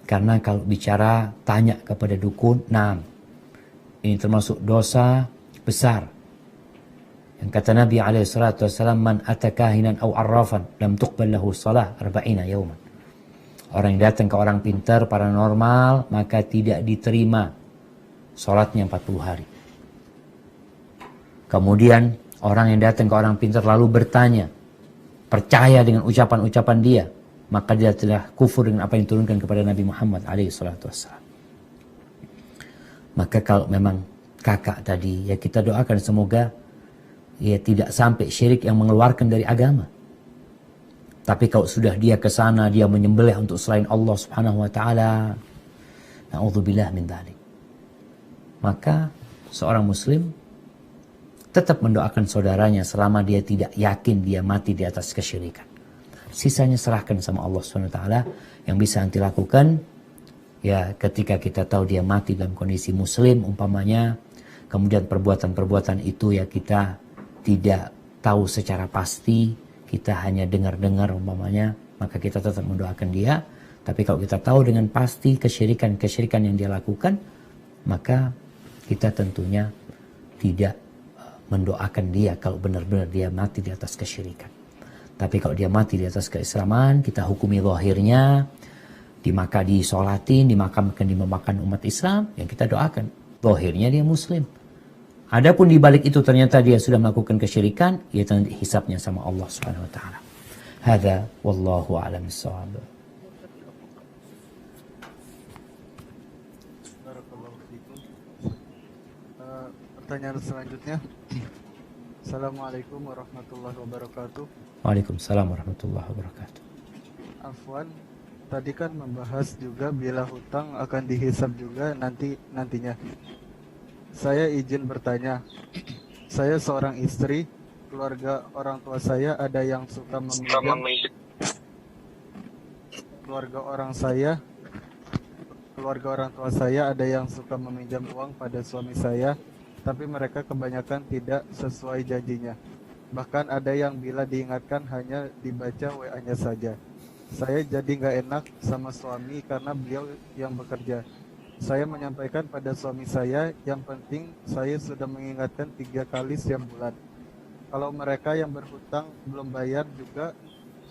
Karena kalau bicara tanya kepada dukun, nah ini termasuk dosa besar. Yang kata Nabi SAW, man atakahinan aw arrafan lam tuqbal lahu salah 40 yawman. Orang yang datang ke orang pintar, paranormal, maka tidak diterima salatnya 40 hari. Kemudian orang yang datang ke orang pintar lalu bertanya, percaya dengan ucapan-ucapan dia, maka dia telah kufur dengan apa yang diturunkan kepada Nabi Muhammad SAW. Maka kalau memang kakak tadi, ya kita doakan semoga ya tidak sampai syirik yang mengeluarkan dari agama. Tapi kalau sudah dia ke sana, dia menyembelih untuk selain Allah Subhanahu wa taala, na'udzubillah min dzalik. Maka seorang muslim tetap mendoakan saudaranya selama dia tidak yakin dia mati di atas kesyirikan. Sisanya serahkan sama Allah Subhanahu wa taala. Yang bisa anti lakukan, Ya, ketika kita tahu dia mati dalam kondisi muslim umpamanya, kemudian perbuatan-perbuatan itu ya kita tidak tahu secara pasti, kita hanya dengar-dengar umpamanya, maka kita tetap mendoakan dia. Tapi kalau kita tahu dengan pasti kesyirikan yang dia lakukan, maka kita tentunya tidak mendoakan dia kalau benar-benar dia mati di atas kesyirikan. Tapi kalau dia mati di atas keislaman, kita hukumi zahirnya, disolatin, dimakamkan di memakan umat Islam, yang kita doakan. Zahirnya dia muslim. Adapun di balik itu ternyata dia sudah melakukan kesyirikan, ya nanti hisabnya sama Allah Subhanahu wa taala. Hadza wallahu a'lam bissawab. Barakallahu fikum. Pertanyaan selanjutnya. Assalamualaikum warahmatullahi wabarakatuh. Waalaikumsalam warahmatullahi wabarakatuh. Afwan, tadi kan membahas juga bila hutang akan dihisab juga nantinya. Saya izin bertanya. Saya seorang istri, keluarga orang tua saya ada yang suka meminjam. Keluarga orang tua saya ada yang suka meminjam uang pada suami saya, tapi mereka kebanyakan tidak sesuai janjinya. Bahkan ada yang bila diingatkan hanya dibaca WA-nya saja. Saya jadi nggak enak sama suami karena beliau yang bekerja. Saya menyampaikan pada suami saya, yang penting saya sudah mengingatkan 3 kali setiap bulan. Kalau mereka yang berhutang belum bayar juga,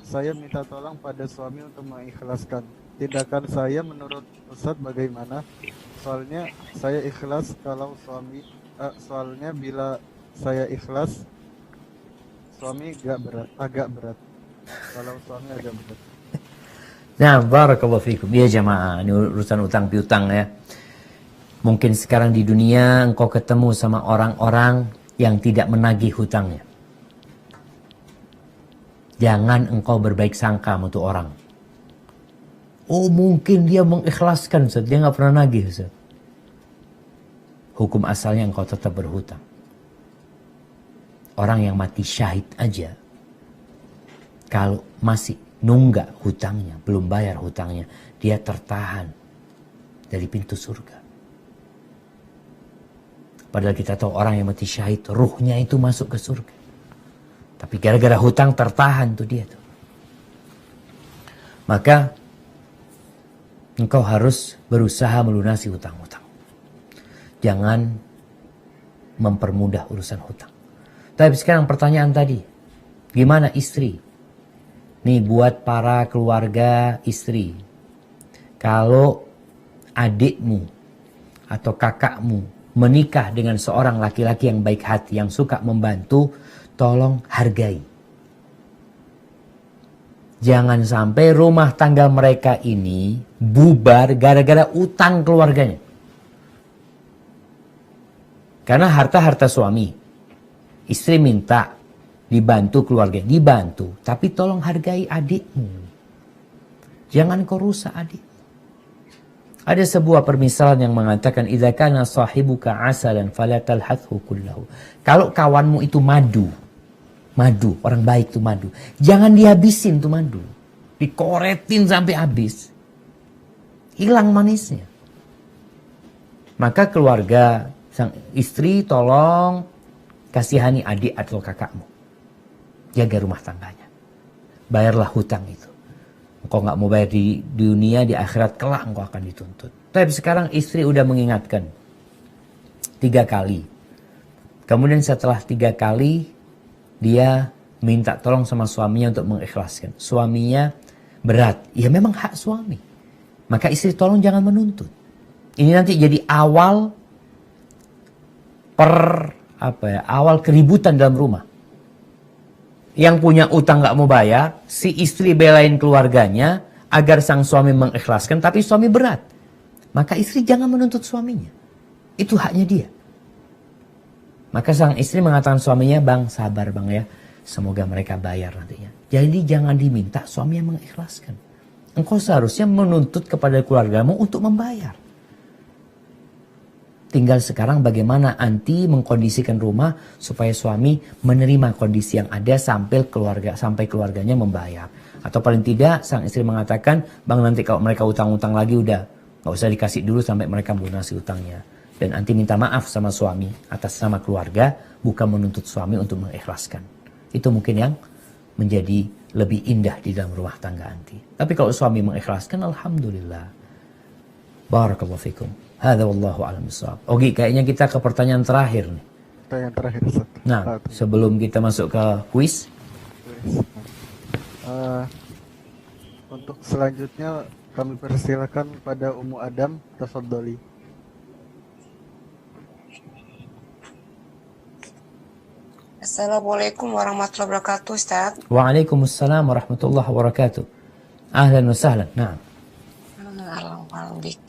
saya minta tolong pada suami untuk mengikhlaskan. Tindakan saya menurut Ustadz bagaimana? Soalnya saya ikhlas kalau soalnya bila saya ikhlas, suami agak berat. Kalau suami agak berat. Nah, barakallahu fikum. Ya jamaah, ini urusan utang piutang ya. Mungkin sekarang di dunia engkau ketemu sama orang-orang yang tidak menagih hutangnya. Jangan engkau berbaik sangka sama tuh orang. Oh, mungkin dia mengikhlaskan, Ustaz. Dia nggak pernah nagih, Ustaz. Hukum asalnya engkau tetap berhutang. Orang yang mati syahid aja, kalau masih nunggak hutangnya, belum bayar hutangnya, dia tertahan dari pintu surga. Padahal kita tahu orang yang mati syahid, ruhnya itu masuk ke surga. Tapi gara-gara hutang tertahan tuh dia tuh. Maka engkau harus berusaha melunasi hutang-hutang. Jangan mempermudah urusan hutang. Tapi sekarang pertanyaan tadi, gimana istri? Nih buat para keluarga istri. Kalau adikmu atau kakakmu menikah dengan seorang laki-laki yang baik hati, yang suka membantu, tolong hargai. Jangan sampai rumah tangga mereka ini bubar gara-gara utang keluarganya. Karena harta-harta suami. Istri minta dibantu keluarga, dibantu. Tapi tolong hargai adikmu. Jangan kau rusak adik. Ada sebuah permisalan yang mengatakan, idza kana sahibuka asalan fala talhathu kullahu. Kalau kawanmu itu madu, orang baik itu madu, jangan dihabisin tuh madu. Dikoretin sampai habis. Hilang manisnya. Maka keluarga sang istri tolong kasihani adik atau kakakmu. Jaga rumah tangganya. Bayarlah hutang itu. Engkau nggak mau bayar di dunia, di akhirat kelak engkau akan dituntut. Tapi sekarang istri udah mengingatkan 3 kali. Kemudian setelah 3 kali dia minta tolong sama suaminya untuk mengikhlaskan. Suaminya berat. Ya memang hak suami. Maka istri tolong jangan menuntut. Ini nanti jadi awal awal keributan dalam rumah. Yang punya utang gak mau bayar, si istri belain keluarganya agar sang suami mengikhlaskan, tapi suami berat. Maka istri jangan menuntut suaminya. Itu haknya dia. Maka sang istri mengatakan suaminya, bang sabar bang ya, semoga mereka bayar nantinya. Jadi jangan diminta suami yang mengikhlaskan. Engkau seharusnya menuntut kepada keluargamu untuk membayar. Tinggal sekarang bagaimana anti mengkondisikan rumah supaya suami menerima kondisi yang ada sampai keluarganya membayar. Atau paling tidak sang istri mengatakan, bang nanti kalau mereka utang-utang lagi udah Nggak usah dikasih dulu sampai mereka melunasi utangnya. Dan anti minta maaf sama suami atas nama keluarga, bukan menuntut suami untuk mengikhlaskan. Itu mungkin yang menjadi lebih indah di dalam rumah tangga anti. Tapi kalau suami mengikhlaskan, alhamdulillah. Barakallahu fikum. Hadza wallahu a'lam bishawab. Oke, kayaknya kita ke pertanyaan terakhir nih. Pertanyaan terakhir, Ustaz. Nah, sebelum kita masuk ke kuis, untuk selanjutnya kami persilakan pada Ummu Adam, tafadhali. Assalamualaikum warahmatullahi wabarakatuh, Ustaz. Waalaikumsalam warahmatullahi wabarakatuh. Ahlan wa sahlan. Nah. Alhamdulillah.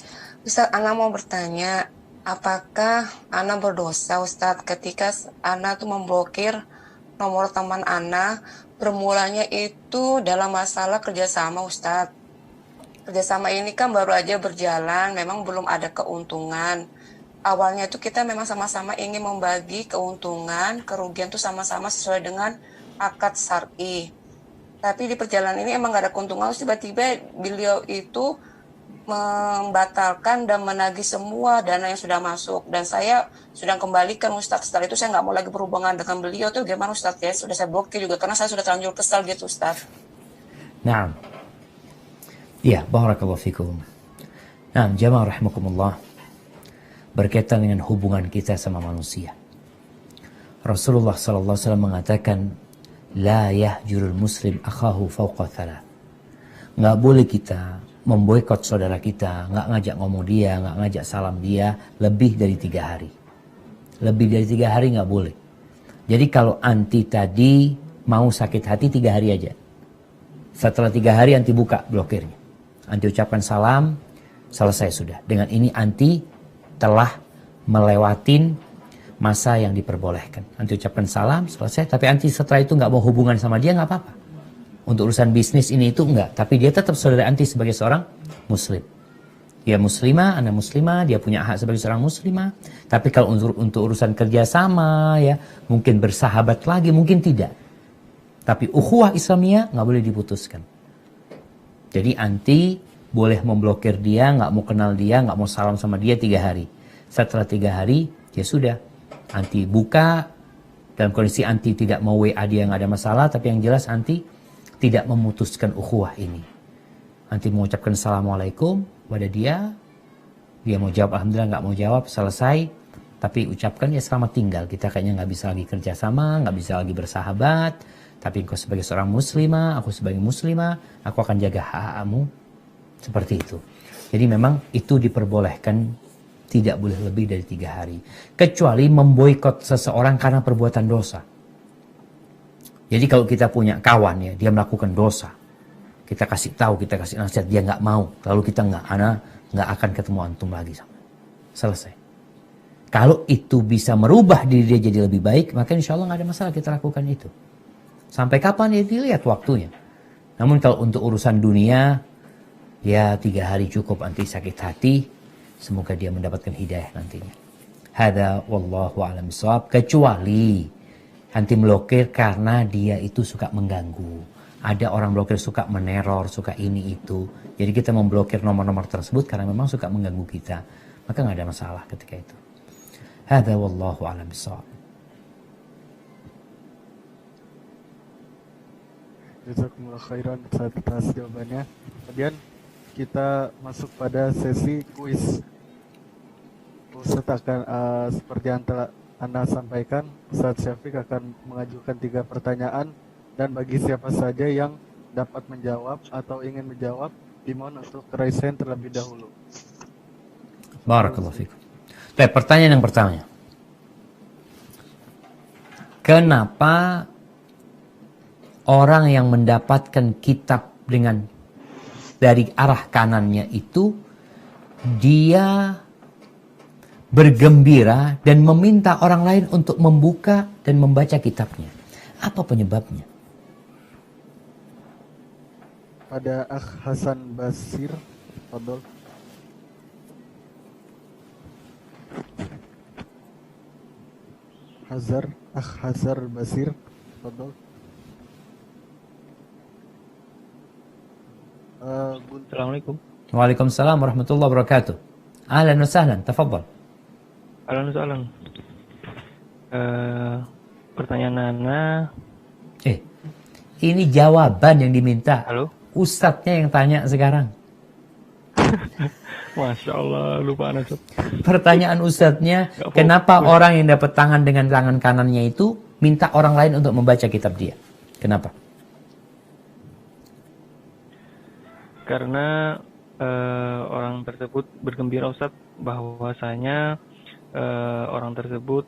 Ustaz, Ana mau bertanya, apakah Ana berdosa, Ustaz, ketika Ana tuh memblokir nomor teman Ana, bermulanya itu dalam masalah kerjasama, Ustaz. Kerjasama ini kan baru aja berjalan, memang belum ada keuntungan. Awalnya itu kita memang sama-sama ingin membagi keuntungan, kerugian tuh sama-sama sesuai dengan akad syar'i. Tapi di perjalanan ini emang gak ada keuntungan, terus tiba-tiba beliau itu membatalkan dan menagih semua dana yang sudah masuk. Dan saya sudah kembalikan, Ustaz. Setelah itu saya nggak mau lagi berhubungan dengan beliau. Tuh gimana, Ustaz? Ya, sudah saya blokir juga karena saya sudah terlanjur kesal gitu, Ustaz. Nah. Ya, barakallahu fikum. Nah, jamaah rahimakumullah. Berkaitan dengan hubungan kita sama manusia. Rasulullah sallallahu alaihi wasallam mengatakan, la yahjurul muslim akhahu fawqa thalath. Nggak boleh kita memboikot saudara kita, nggak ngajak ngomong dia, nggak ngajak salam dia lebih dari 3 hari. Lebih dari 3 hari nggak boleh. Jadi kalau anti tadi mau sakit hati 3 hari aja. Setelah 3 hari anti buka blokirnya. Anti ucapkan salam, selesai sudah. Dengan ini anti telah melewatin masa yang diperbolehkan. Anti ucapkan salam, selesai. Tapi anti setelah itu nggak mau hubungan sama dia, nggak apa-apa. Untuk urusan bisnis ini itu enggak. Tapi dia tetap saudara anti sebagai seorang muslim. Dia muslimah, anda muslimah, dia punya hak sebagai seorang muslimah. Tapi kalau untuk urusan kerjasama, ya mungkin bersahabat lagi, mungkin tidak. Tapi ukhuwah Islamiyah nggak boleh diputuskan. Jadi anti boleh memblokir dia, nggak mau kenal dia, nggak mau salam sama dia 3 hari. Setelah 3 hari, ya sudah. Anti buka, dalam kondisi anti tidak mau WA dia, nggak ada masalah. Tapi yang jelas anti tidak memutuskan ukhuwah ini. Anti mengucapkan assalamualaikum pada dia mau jawab alhamdulillah, nggak mau jawab, selesai. Tapi ucapkan ya selamat tinggal. Kita kayaknya nggak bisa lagi kerjasama, nggak bisa lagi bersahabat. Tapi engkau sebagai seorang muslimah, aku sebagai muslimah, aku akan jaga hak-hakmu. Seperti itu. Jadi memang itu diperbolehkan, tidak boleh lebih dari 3 hari. Kecuali memboikot seseorang karena perbuatan dosa. Jadi kalau kita punya kawan ya, dia melakukan dosa. Kita kasih tahu, kita kasih nasihat, dia nggak mau. Lalu kita nggak akan ketemu antum lagi. Selesai. Kalau itu bisa merubah diri dia jadi lebih baik, maka insya Allah nggak ada masalah kita lakukan itu. Sampai kapan ya dilihat waktunya. Namun kalau untuk urusan dunia, ya 3 hari cukup anti sakit hati. Semoga dia mendapatkan hidayah nantinya. Hadza wallahu a'lam bishawab. Kecuali anti blokir karena dia itu suka mengganggu. Ada orang blokir suka meneror, suka ini itu. Jadi kita memblokir nomor-nomor tersebut karena memang suka mengganggu kita. Maka nggak ada masalah ketika itu. Hadza wallahu a'lam bishawab. Jazakumullah khairan atas jawabannya. Kemudian kita masuk pada sesi kuis. Ustaz akan seperti yang telah Anda sampaikan, Ustaz Syafiq akan mengajukan 3 pertanyaan dan bagi siapa saja yang dapat menjawab atau ingin menjawab, dimohon untuk raise hand terlebih dahulu. Barakallahu fikum. Baik, pertanyaan yang pertama. Kenapa orang yang mendapatkan kitab dengan dari arah kanannya itu dia bergembira dan meminta orang lain untuk membuka dan membaca kitabnya? Apa penyebabnya? Pada Akh Hasan Basir, fadhol. Akh Hazar Basir, fadhol. Assalamualaikum. Waalaikumsalam warahmatullahi wabarakatuh. Ahlan wa sahlan, tafadhal. Alang. Pertanyaan Nana. Ini jawaban yang diminta. Halo? Ustadznya yang tanya sekarang. Masya Allah, lupa Ana. Pertanyaan ustadznya, Nggak fokus. kenapa orang yang dapat tangan dengan tangan kanannya itu minta orang lain untuk membaca kitab dia? Kenapa? Karena orang tersebut bergembira Ustadz bahwasanya orang tersebut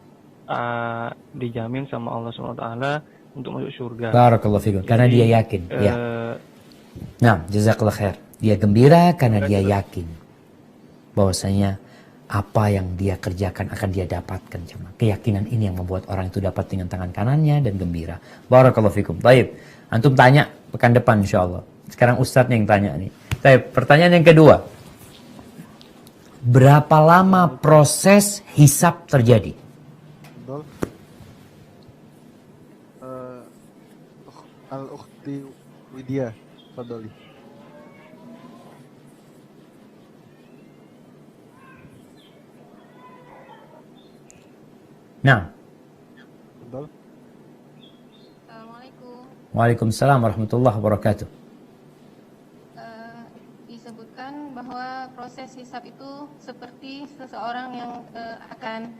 dijamin sama Allah SWT untuk masuk surga. Barakallahu fikum. Karena Jadi, dia yakin. Ya. Nah, jazakallah khair. Dia gembira karena dia yakin bahwasanya apa yang dia kerjakan akan dia dapatkan. Keyakinan ini yang membuat orang itu dapat dengan tangan kanannya dan gembira. Barakallahu fikum. Baik. Antum tanya pekan depan insyaallah. Sekarang ustadznya yang tanya nih. Baik, pertanyaan yang kedua. Berapa lama proses hisab terjadi? Betul. Al-Ukhti Widya, fadhali. Nah. Betul. Assalamualaikum. Waalaikumsalam warahmatullahi wabarakatuh. Disebutkan bahwa proses hisab itu seperti seseorang yang akan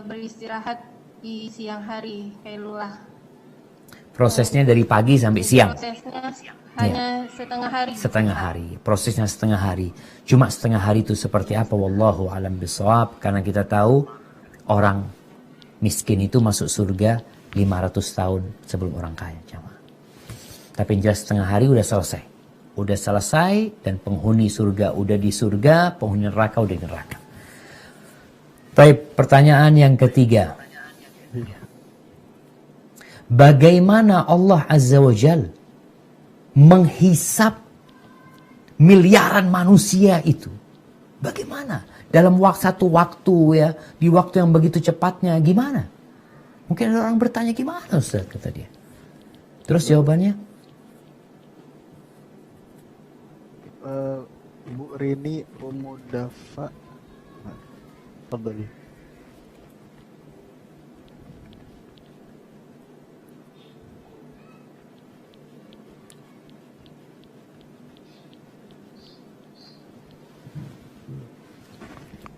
beristirahat di siang hari, kailulah. Prosesnya dari pagi sampai siang. Prosesnya hanya setengah hari. Setengah hari. Prosesnya setengah hari. Cuma setengah hari itu seperti apa? Wallahu alam bisawab. Karena kita tahu orang miskin itu masuk surga 500 tahun sebelum orang kaya. Tapi yang jelas setengah hari udah selesai. Udah selesai dan penghuni surga udah di surga, penghuni neraka udah di neraka. Baik, pertanyaan yang ketiga. Bagaimana Allah Azza wa Jal menghisap miliaran manusia itu? Bagaimana? Dalam satu waktu ya, di waktu yang begitu cepatnya, gimana? Mungkin ada orang bertanya, gimana Ustaz, kata dia. Terus jawabannya? Bu Rini Umudafa, fadhali.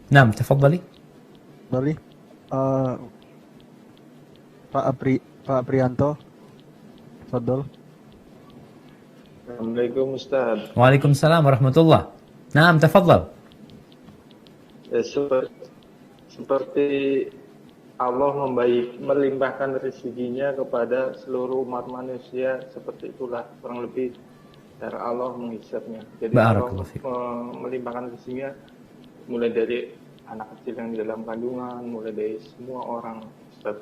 Naam, tafadhali. Fadhali. Pak Aprianto, fadhal. Assalamualaikum Ustaz. Waalaikumsalam warahmatullah. Naam, tafadhal. Seperti Allah melimpahkan rezekinya kepada seluruh umat manusia, seperti itulah kurang lebih cara Allah menghisapnya. Jadi Allah melimpahkan rezekinya mulai dari anak kecil yang di dalam kandungan, mulai dari semua orang, Ustaz.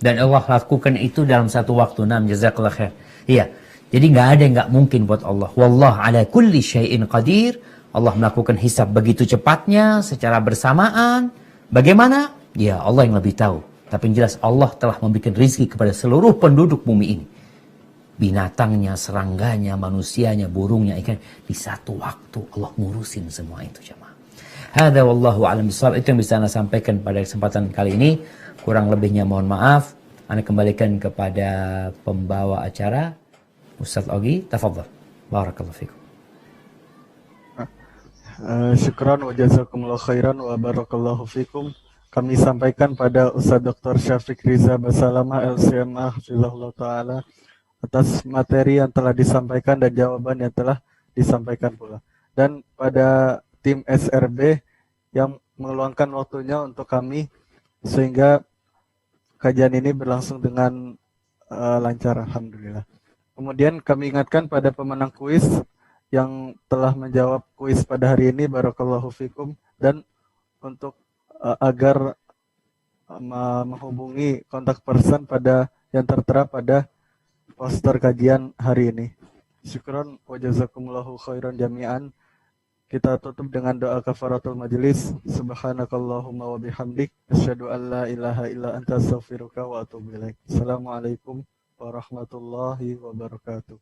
Dan Allah lakukan itu dalam satu waktu. Naam, jazakallah khair. Iya. Jadi nggak ada yang nggak mungkin buat Allah. Wallah ala kulli syai'in qadir. Allah melakukan hisab begitu cepatnya, secara bersamaan. Bagaimana? Ya Allah yang lebih tahu. Tapi yang jelas Allah telah memberikan rizki kepada seluruh penduduk bumi ini. Binatangnya, serangganya, manusianya, burungnya, ikan. Di satu waktu Allah ngurusin semua itu, jemaah. Hada wallahu a'lam bishawab. Itu yang bisa Anda sampaikan pada kesempatan kali ini. Kurang lebihnya mohon maaf. Anda kembalikan kepada pembawa acara, Ustaz Ogi. Tafadhal. Barakallahu fikum. Syukran wa jazakumullah khairan wa barakallahu fikum. Kami sampaikan pada Ustaz Dr. Syafiq Riza Basalamah LCMA hafizahullah ta'ala atas materi yang telah disampaikan dan jawaban yang telah disampaikan pula. Dan pada tim SRB yang meluangkan waktunya untuk kami sehingga kajian ini berlangsung dengan lancar, alhamdulillah. Kemudian kami ingatkan pada pemenang kuis yang telah menjawab kuis pada hari ini, barakallahu fikum, dan untuk agar menghubungi kontak person pada yang tertera pada poster kajian hari ini. Syukran wa jazakumullahu khairan jami'an. Kita tutup dengan doa kafaratul majlis. Subhanakallahumma wa bihamdik asyhadu an la ilaha illa anta astaghfiruka wa atubu ilaik. Assalamualaikum warahmatullahi wabarakatuh.